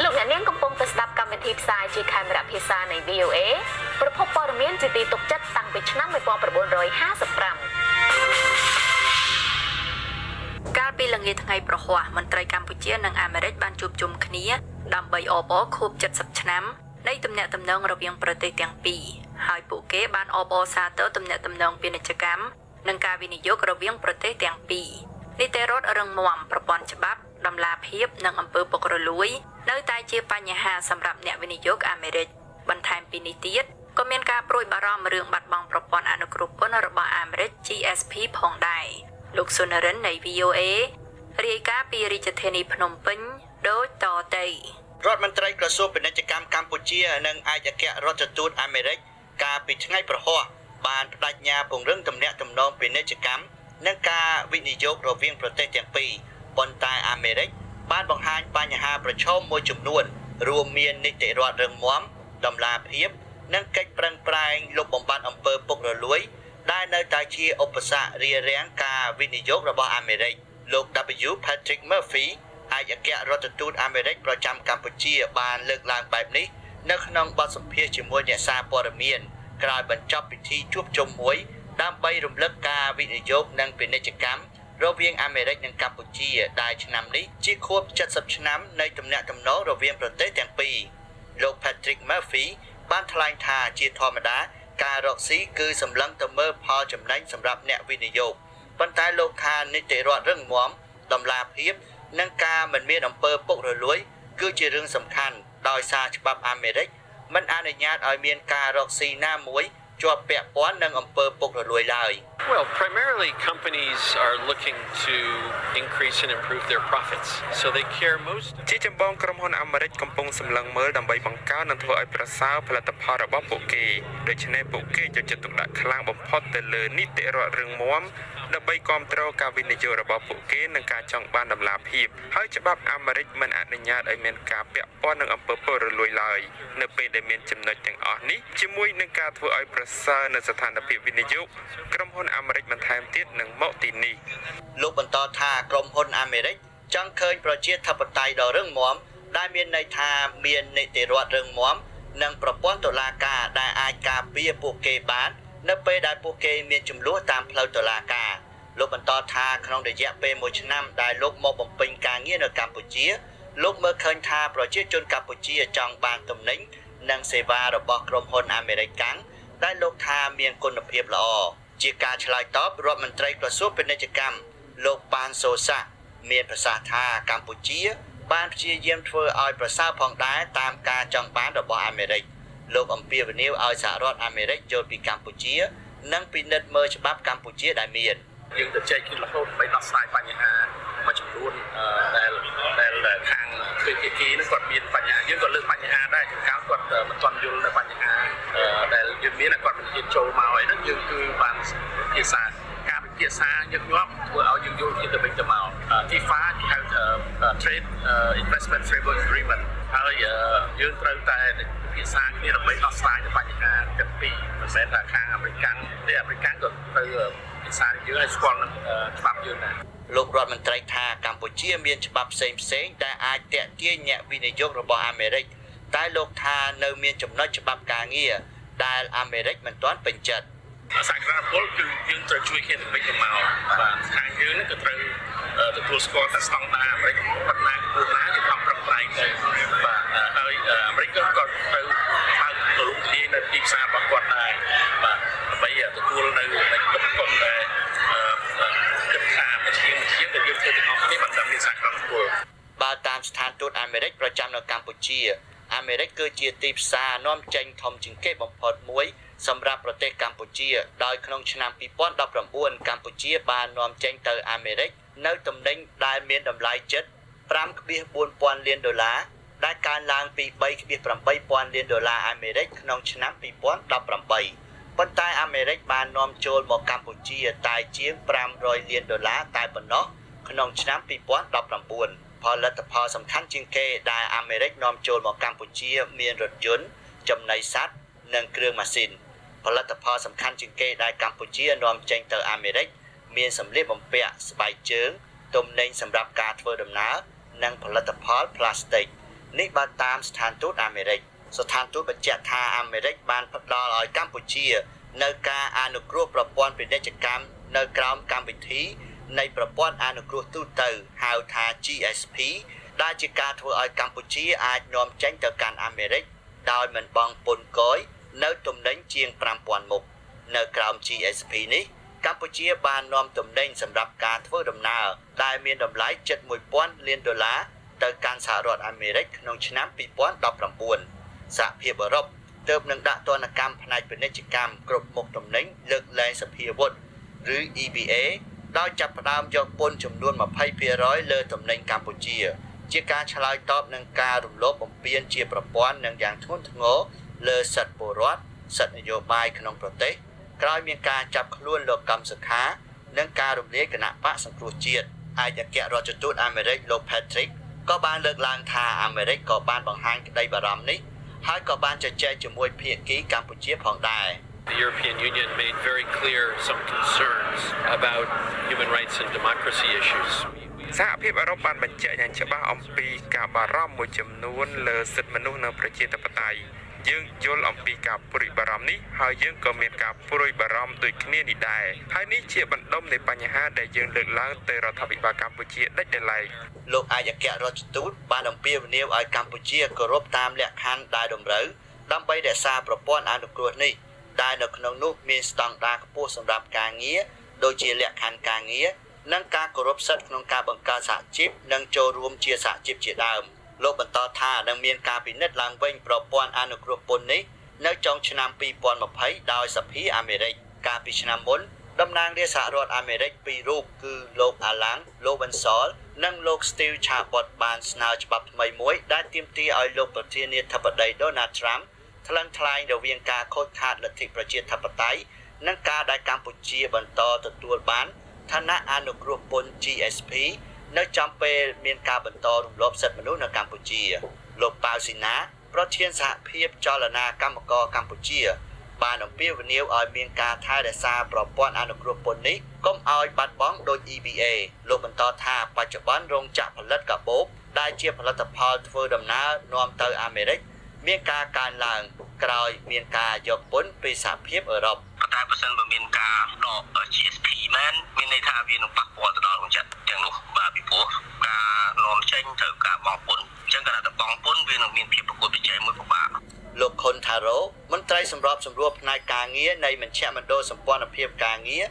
លោកអ្នកនាងកំពុងតែស្ដាប់កម្មវិធីផ្សាយជាខេមរៈភាសានៃ VOA ប្រភពព័ត៌មានជាទីទុកចិត្តតាំងពីឆ្នាំ1955កាលពីល្ងាចថ្ងៃប្រហ័សមន្ត្រីកម្ពុជានិងអាមេរិកបានជួបជុំគ្នាដើម្បីអបអរខួប70ឆ្នាំនៃទំនាក់ទំនងរវាងប្រទេសទាំងពីរហើយពួកគេបានអបអរសាទរទំនាក់ទំនងពាណិជ្ជកម្មនិងការវិនិយោគរវាងប្រទេសទាំងពីរនីតិរដ្ឋរឹងមាំប្រព័ន្ធច្បាប់ដំណាភៀបនិងអំពើពុករលួយនៅតែជាបញ្ហាសម្រាប់អ្នកវិនិយោគអាមេរិកបន្ថែមពីនេះទៀតក៏មានការព្រួយបារម្ភរឿងបាត់បង់ប្រព័ន្ធអនុគ្រោះពន្ធរបស់អាមេរិក GSP ផងដែរលោកសុនរិននៃ VOA រាយការណ៍ពីរាជធានីភ្នំពេញដូចតទៅរដ្ឋមន្ត្រីក្រសួងពាណិជ្ជកម្មកម្ពុជានិងឯកអគ្គរដ្ឋទូតអាមេរិកកាលពីថ្ងៃប្រហ័សបានបដិញ្ញាពង្រឹងទំនាក់ទំនងពាណិជ្ជកម្មនិងការវិនិយោគរវាងប្រទេសទាំងពីរប៉ុន្តែអាមេរិកបានបង្ហាញបញ្ហាប្រឈមមួយចំនួនរួមមាននីតិរដ្ឋរឹងមាំតម្លាភាពនិងកិច្ចប្រឹងប្រែងលុបបំបាត់អំពើពុករលួយដែលនៅតែជាឧបសគ្គរារាំងការវិនិយោគរបស់អាមេរិកលោក W Patrick Murphy ឯកអគ្គរដ្ឋទូតអាមេរិកប្រចាំកម្ពុជាបានលើកឡើងបែបនេះនៅក្នុងបទសម្ភាសន៍ជាមួយអ្នកសារព័ត៌មានក្រោយបញ្ចប់ពិធីជួបជុំមួយដើម្បីរំលឹកការវិនិយោគនិងពាណិជ្ជកម្មរវាងអាមេរិកនិងកម្ពុជាដែលឆ្នាំនេះជាខួប70ឆ្នាំនៃទំនាក់ទំនងរវាងប្រទេសទាំងពីរលោក Patrick Murphy បានថ្លែងថាជាធម្មតាការរកស៊ីគឺសម្លឹងទៅមើលផលចំណេញសម្រាប់អ្នកវិនិយោគប៉ុន្តែលោកថានីតិរដ្ឋរឹងមាំតម្លាភាពនិងការមិនមានអំពើពុករលួយគឺជារឿងសំខាន់ដោយសារច្បាប់អាមេរិកមិនអនុញ្ញាតឲ្យមានការរកស៊ីណាមួយជាប់ពាក់ព័ន្ធនឹងអំពើពុករលួយឡើយ Well, primarily companies are looking to increase and improve their profits. So they care most ជាចម្បងក្រុមហ៊ុនអាមេរិកកំពុងសម្លឹងមើលដើម្បីបង្កើននិងធ្វើឲ្យប្រសើរផលិតផលរបស់ពួកគេដូច្នេះពួកគេយកចិត្តទុកដាក់ខ្លាំងបំផុតទៅលើនីតិរដ្ឋរឹងមាំដើម្បីគ្រប់គ្រងការវិនិយោគរបស់ពួកគេនិងការចង់បានតម្លាភាពហើយច្បាប់អាមេរិកមិនអនុញ្ញាតឲ្យមានការពាក់ព័ន្ធនឹងអំពើពុករលួយឡើយនៅពេលដែលមានចំណុចទាំងអស់នេះជាមួយនឹងការធ្វើឲ្យប្រសើរនៅស្ថានភាពវិនិយោគក្រុមហ៊ុនអាមេរិកបន្ថែមទៀតនឹងមកទីនេះលោកបន្តថាក្រុមហ៊ុនអាមេរិកចង់ឃើញប្រជាធិបតេយ្យដ៏រឹងមាំដែលមានន័យថាមាននីតិរដ្ឋរឹងមាំនិងប្រព័ន្ធតុលាការដែលអាចការពារពួកគេបាននៅពេលដែលពួកគេមានចំនួនតាមផ្លូវតុលាការលោកបន្តថាក្នុងរយៈពេល1ឆ្នាំដែលលោកមកបំពេញការងារនៅកម្ពុជាលោកមើលឃើញថាប្រជាជនកម្ពុជាចង់បានទំនិញនិងសេវារបស់ក្រុមហ៊ុនអាមេរិកកាំងដែលលោកថាមានគុណភាពល្អជាការឆ្លើយតបរដ្ឋមន្ត្រីក្រសួងពាណិជ្ជកម្មលោកប៉ានសូសាមានប្រសាសន៍ថាកម្ពុជាបានព្យាយាមធ្វើឲ្យប្រសើរផងដែរតាមការចង់បានរបស់អាមេរិកលោកអំពាវនាវឲ្យសហរដ្ឋអាមេរិកយល់ពីកម្ពុជានិងពិនិត្យមើលច្បាប់កម្ពុជាដែលមានយើងទៅចែកគ្នារហូតដើម្បីដោះស្រាយបញ្ហាមួយចំនួនដែលខាងភាគីនឹងគាត់មានបញ្ហាយើងក៏លើកបញ្ហាដែរចង្កោតគាត់មិនទាន់យល់នៅបញ្ហាដែលយើងមានគាត់មិនហ៊ានចូលមកហើយហ្នឹងយើងគឺបានភាសាការពិភាក្សាញឹកញាប់ធ្វើឲ្យយើងយល់គ្នាទៅវិញទៅមក TIFA គេហៅ Trade Investment Framework Agreement ហើយយើងត្រូវតែពិភាក្សាគ្នាដើម្បីដោះស្រាយបញ្ហាទាំងពីរមិនមែនថាខាងអាមេរិកទេអាមេរិកក៏ត្រូវភាសាយើងឲ្យស្គាល់នឹងច្បាប់យើងដែរលោករដ្ឋមន្ត្រីថាកម្ពុជាមានច្បាប់ផ្សេងដែលអាចទាក់ទាញអ្នកវិនិយោគរបស់អាមេរិកតែលោកថានៅមានចំណុចច្បាប់ការងារដែលអាមេរិកមិនទាន់ពេញចិត្តសហគ្រាសពលគឺយើងត្រូវជួយគ្នាទៅវិញទៅមកបាទខាងយើងក៏ត្រូវទទួលស្គាល់ថាស្តង់ដារអាមេរិកប៉ុណ្ណាគួរណាគឺខំប្រឹងប្រែងទៅបាទហើយអាមេរិកក៏ត្រូវបើកទូលំទាយនៅទីផ្សាររបស់គាត់ដែរបាទដើម្បីទទួលនៅគុណដែលគិតថាជាដែលយើងធ្វើទាំងអស់គ្នាបានតាមសហគ្រាសពលបើតាមស្ថានទូតអាមេរិកប្រចាំនៅកម្ពុជាអាមេរិកគឺជាទីផ្សារនាំចេញធំជាងគេបំផុតមួយសម្រាប់ប្រទេសកម្ពុជាដោយក្នុងឆ្នាំ2019កម្ពុជាបាននាំចេញទៅអាមេរិកនៅទំនិញដែលមានតម្លៃជិត 5.4000 លានដុល្លារដែលកើនឡើងពី 3.8000 លានដុល្លារអាមេរិកក្នុងឆ្នាំ2018ប៉ុន្តែអាមេរិកបាននាំចូលមកកម្ពុជាតែជាង500លានដុល្លារតែប៉ុណ្ណោះក្នុងឆ្នាំ2019ផលិតផលសំខាន់ជាងគេដែលអាមេរិកនាំចូលមកកម្ពុជាមានរថយន្តចំណីសត្វនិងគ្រឿងម៉ាស៊ីនផលិតផលសំខាន់ជាងគេដែលកម្ពុជានាំចេញទៅអាមេរិកមានសម្លៀកបំពាក់ស្បែកជើងទំនិញសម្រាប់ការធ្វើដំណើរ និងផលិតផលផ្លាស្ទិកនេះបើតាមស្ថានទូតអាមេរិកស្ថានទូតបញ្ជាក់ថាអាមេរិកបានផ្ដល់ឲ្យកម្ពុជានៅការអនុគ្រោះប្រព័ន្ធពាណិជ្ជកម្មនៅក្រោមកម្មវិធីនៃប្រព័ន្ធអនុគ្រោះទូទៅហៅថា GSP ដែលជាការធ្វើឲ្យកម្ពុជាអាចនាំចេញទៅកាន់អាមេរិកដោយមិនបង់ពន្ធគយនៅទំនិញជាង 5,000 មុខនៅក្រោម GSP នេះកម្ពុជាបាននាំទំនិញសម្រាប់ការធ្វើដំណើរដែលមានតម្លៃជិត $1,000 លានទៅកាន់សហរដ្ឋអាមេរិកក្នុងឆ្នាំ 2019 សហភាពអឺរ៉ុបទើបនឹងដាក់ទណ្ឌកម្មផ្នែកពាណិជ្ជកម្មគ្រប់មុខទំនិញលើកលែងសភាវុធឬ EBA ដោយចាប់ផ្ដើមយកពន្ធចំនួន 20% លើទំនិញកម្ពុជាជាការឆ្លើយតបនឹងការរំលោភបំពានជាប្រព័ន្ធនិងយ៉ាងធ្ងន់ធ្ងរលើសិទ្ធិពលរដ្ឋសិទ្ធិនយោបាយក្នុងប្រទេសក្រោយមានការចាប់ខ្លួនលោកកឹមសុខានិងការរំលាយគណៈបកសង្គ្រោះជាតិឯកអគ្គរដ្ឋទូតអាមេរិកលោក Patrick ក៏បានលើកឡើងថាអាមេរិកក៏បានបង្ហាញក្តីបារម្ភនេះហើយក៏បានជជែកជាមួយភាគីកម្ពុជាផងដែរ The European Union made very clear some concerns about human rights and democracy issues. សហភាពអឺរ៉ុបបានបញ្ជាក់យ៉ាងច្បាស់អំពីការបារម្ភមួយចំនួនលើសិទ្ធិមនុស្សនិងប្រជាធិបតេយ្យយើងយល់អំពីការព្រួយបារម្ភនេះហើយយើងក៏មានការព្រួយបារម្ភដូចគ្នានេះដែរហើយនេះជាបណ្ដុំនៃបញ្ហាដែលយើងលើកឡើងទៅរដ្ឋាភិបាលកម្ពុជាដាច់ដោយឡែកលោកឯកអគ្គរដ្ឋទូតបានអំពាវនាវឲ្យកម្ពុជាគោរពតាមលក្ខខណ្ឌដែលតម្រូវដើម្បីរក្សាប្រព័ន្ធអនុគ្រោះនេះដែលនៅក្នុងនោះមានស្តង់ដារខ្ពស់សម្រាប់ការងារដូចជាលក្ខខណ្ឌការងារនិងការគោរពសិទ្ធិក្នុងការបង្កើតសហជីពនិងចូលរួមជាសហជីពជាដើមលោកបន្តថានឹងមានការពិនិត្យឡើងវិញប្រព័ន្ធអនុគ្រោះពន្ធនេះនៅចុងឆ្នាំ 2020 ដោយសភាអាមេរិកកាលពីឆ្នាំមុនតំណាងរាស្ត្រសហរដ្ឋអាមេរិកពីររូបគឺលោក Alan Lowenthal និងលោក Steve Chabot បានស្នើច្បាប់ថ្មីមួយដែលទាមទារឲ្យលោកប្រធានាធិបតី Donald Trump ថ្លឹងថ្លែងរវាងការខូចខាតលទ្ធិប្រជាធិបតេយ្យនិងការដែលកម្ពុជាបន្តទទួលបានឋានៈអនុគ្រោះពន្ធ GSP នៅចំពេលមានការបន្តរំលោភសិទ្ធិមនុស្សនៅកម្ពុជាលោកប៉ៅស៊ីណាប្រធានសហភាពចលនាកម្មករកម្ពុជាបានអំពាវនាវឲ្យមានការថែរក្សាប្រព័ន្ធអនុគ្រោះពន្ធនេះកុំឲ្យបាត់បង់ដោយ EBA លោកបន្តថាបច្ចុប្បន្នរោងចក្រផលិតកាបូបដែលជាផលិតផលធ្វើដំណើរនាំទៅអាមេរិកមានការកើនឡើងក្រោយមានការយកពន្ធពីសហភាពអឺរ៉ុបតែបើសិនបើមានការដក GSP មែនមានន័យថាវានឹងប៉ះពាល់ទៅដល់រោងចក្រទាំងនោះបាទពីព្រោះការនាំចេញត្រូវការបង់ពន្ធអញ្ចឹងការតែបង់ពន្ធវានឹងមានភាពប្រកួតប្រជែងមួយពិបាកលោកខុនថារ៉ូមន្ត្រីសម្របសម្រួលផ្នែកការងារនៃមជ្ឈមណ្ឌលសម្ព័ន្ធភាពការងារ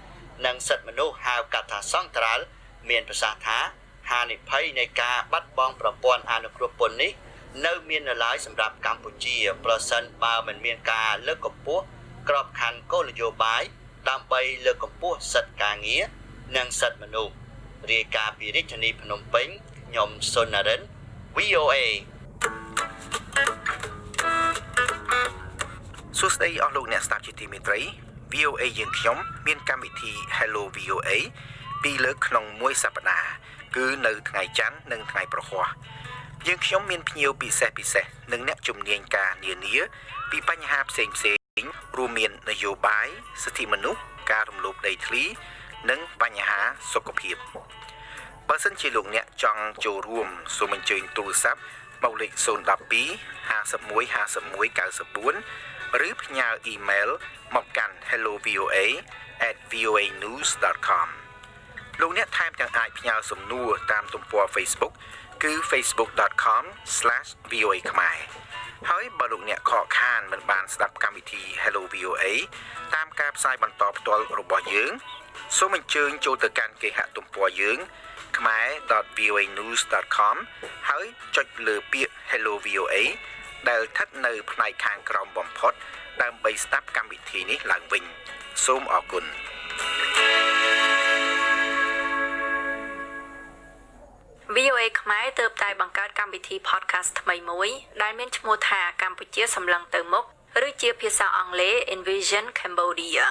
និងសិទ្ធិមនុស្សហៅកាត់ថាសង្ត្រាល់មានប្រសាសន៍ថាហានិភ័យនៃការបាត់បង់ប្រព័ន្ធអនុគ្រោះពន្ធនេះនៅមាននៅឡើយសម្រាប់កម្ពុជាប្រសិនបើមិនមានការលើកកម្ពស់ក្របខ័ណ្ឌគោលនយោបាយដើម្បីលើកកម្ពស់សិទ្ធិការងារនិងសិទ្ធិមនុស្សរាយការណ៍ពីរាជធានីភ្នំពេញខ្ញុំសុននរិន VOA សួស្តីអស់លោកអ្នកស្ដាប់ជាទីមេត្រី VOA យើងខ្ញុំមានកម្មវិធី Hello VOA ពីរលើកក្នុងមួយសប្តាហ៍គឺនៅថ្ងៃច័ន្ទនិងថ្ងៃប្រហ័សយើងខ្ញុំមានភ្ញៀវពិសេសនិងអ្នកជំនាញការនានាពីបញ្ហាផ្សេងរួមមាននយោបាយសិទ្ធិមនុស្សការរំលោភដីធ្លីនិងបញ្ហាសុខភាពបើសិនជាលោកអ្នកចង់ចូលរួមសូមអញ្ជើញទូរស័ព្ទមកលេខ012 51 51 94ឬផ្ញើអ៊ីមែលមកកាន់ hellovoa@voanews.com លោកអ្នកថែមទាំងអាចផ្ញើសំណួរតាមទំព័រ Facebook គឺ facebook.com/voa ខ្មែរហើយបើលោកអ្នកខកខានមិនបានស្ដាប់កម្មវិធី Hello VOA តាមការផ្សាយបន្តផ្ទាល់របស់យើងសូមអញ្ជើញចូលទៅកាន់គេហទំព័រយើង khmer.voanews.com ហើយចុចលើពាក្យ Hello VOA ដែលស្ថិតនៅផ្នែកខាងក្រោមបំផុតដើម្បីស្ដាប់កម្មវិធីនេះឡើងវិញសូមអរគុណVOA ខ្មែរទើបតែបង្កើតកម្មវិធី podcast ថ្មីមួយដែលមានឈ្មោះថាកម្ពុជាសម្លឹងទៅមុខឬជាភាសាអង់គ្លេស Envision Cambodia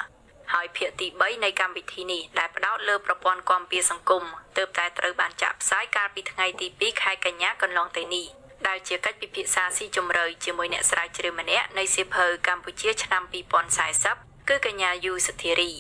ហើយភាគទី3នៃកម្មវិធីនេះដែលផ្ដោតលើប្រព័ន្ធគាំពារសង្គមទើបតែត្រូវបានចាក់ផ្សាយកាលពីថ្ងៃទី2ខែកញ្ញាកន្លងទៅនេះដែលជាកិច្ចពិភាក្សាស៊ីជម្រៅជាមួយអ្នកស្រាវជ្រាវម្នាក់នៃសៀវភៅកម្ពុជាឆ្នាំ2040គឺកញ្ញាយូសុធារី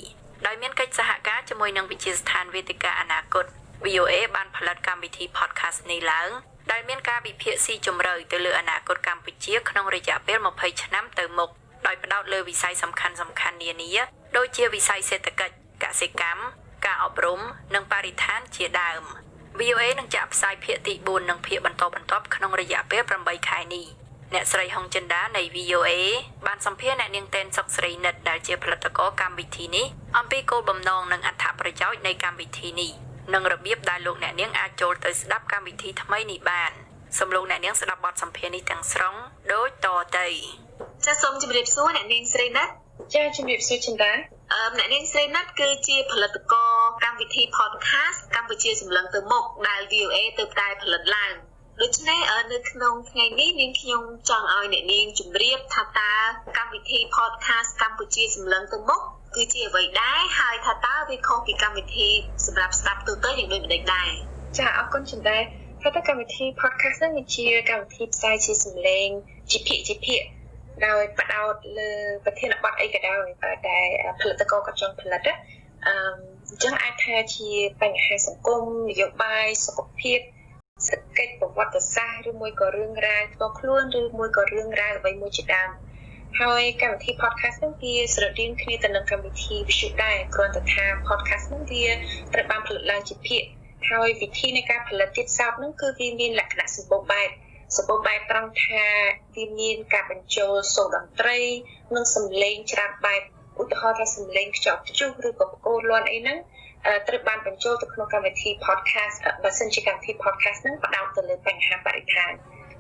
ដោយមានកិច្ចសហការជាមួយនឹងវិទ្យាស្ថានវេទិកាអនាគត VOA បានផលិតកម្មវិធី podcast នេះឡើងដែលមានការវិភាគស៊ីជម្រៅទៅលើអនាគតកម្ពុជាក្នុងរយៈពេល20ឆ្នាំទៅមុខដោយផ្ដោតលើវិស័យសំខាន់ៗនានាដូចជាវិស័យសេដ្ឋកិច្ចកសិកម្មការអប់រំនិងបរិស្ថានជាដើម VOA នឹងចាក់ផ្សាយភាគទី4និងភាគបន្តបន្ទាប់ក្នុងរយៈពេល8ខែនេះអ្នកស្រីហុងចិន្តានៃ VOA បានសម្ភាសន៍អ្នកនាងតែនសុកស្រីនិតដែលជាផលិតករកម្មវិធីនេះអំពីគោលបំណងនិងអត្ថប្រយោជន៍នៃកម្មវិធីនេះនិងរបៀបដែលលោកអ្នកនាងអាចចូលទៅស្ដាប់កម្មវិធីថ្មីនេះបានសូមលោកអ្នកនាងស្ដាប់បទសម្ភាសន៍នេះទាំងស្រុងដូចតទៅចាសសូមជម្រាបសួរអ្នកនាងស្រីណាត់ចាជម្រាបសួរចិន្តាអ្នកនាងស្រីណាត់គឺជាផលិតករកម្មវិធី podcast កម្ពុជាសម្លឹងទៅមុខដែល VOA ទៅតែផលិតឡើងដូច្នេះនៅក្នុងថ្ងៃនេះនាងខ្ញុំចង់ឲ្យអ្នកនាងជម្រាបថាតើកម្មវិធី podcast កម្ពុជាសម្លឹងទៅមុខគឺជាអ្វីដែរហើយថាតើវាខុសពីកម្មវិធីសម្រាប់ស្ដាប់ទូទៅយ៉ាងដូចម្តេចដែរចាអរគុណចិន្តាថាតើកម្មវិធី podcast នេះវាជាកម្មវិធីផ្សាយជាសំឡេងជាភាគដោយបដោតលើប្រធានបទអីក៏ដោយដែលផលិតករក៏ចង់ផលិតអញ្ចឹងអាចថាជាបញ្ហាសង្គមនយោបាយសុខភាពសេដ្ឋកិច្ចប្រវត្តិសាស្ត្រឬមួយក៏រឿងរ៉ាវផ្ទាល់ខ្លួនឬមួយក៏រឿងរ៉ាវអ្វីមួយជាដើមហើយកម្មវិធី podcast នេះវាស្រដៀងគ្នាទៅនឹងកម្មវិធីវិទ្យុដែរគ្រាន់តែថា podcast នេះវាត្រូវបានផលិតឡើងជាភាគហើយវិធីនៃការផលិតទៀតសោតនោះគឺវាមានលក្ខណៈសម្បូរបែបត្រង់ថាវាមានការបញ្ចូលសូរតន្ត្រីនិងសំឡេងច្រើនបែបឧទាហរណ៍ថាសំឡេងខ្ចប់ខ្ជុះឬក៏បកគោលាន់អីហ្នឹងត្រូវបានបញ្ចូលទៅក្នុងកម្មវិធី podcast បើសិនជាកម្មវិធី podcast ហ្នឹងផ្ដោតទៅលើបញ្ហាបរិស្ថាន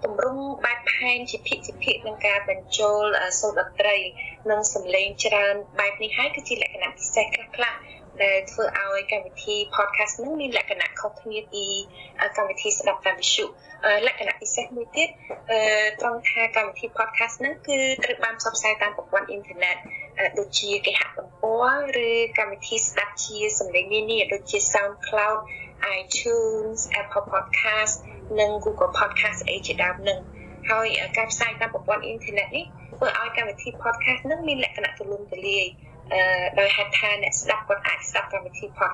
ទម្រង់បែបផែនជាភាគនឹងការបញ្ចូលសូរតន្ត្រីនិងសំឡេងច្រើនបែបនេះហើយគឺជាលក្ខណៈពិសេសខ្លះដែលធ្វើឲ្យកម្មវិធី podcast ហ្នឹងមានលក្ខណៈខុសគ្នាពីកម្មវិធីស្ដាប់តាមវិទ្យុលក្ខណៈពិសេសមួយទៀតត្រង់ថាកម្មវិធី podcast ហ្នឹងគឺត្រូវបានផ្សព្វផ្សាយតាមប្រព័ន្ធអ៊ីនធឺណិតដូចជាគេហទំព័រឬកម្មវិធីស្ដាប់ជាសំឡេងនានាដូចជា SoundCloud, iTunes, Apple Podcast និង Google Podcast អីជាដើមហ្នឹងហើយការផ្សាយតាមប្រព័ន្ធអ៊ីនធឺណិតនេះធ្វើឲ្យកម្មវិធី podcast ហ្នឹងមានលក្ខណៈទូលំទូលាយដោយហេតុថាអ្នកស្ដាប់គាត់អាចស្ដាប់កម្មវិធី podcast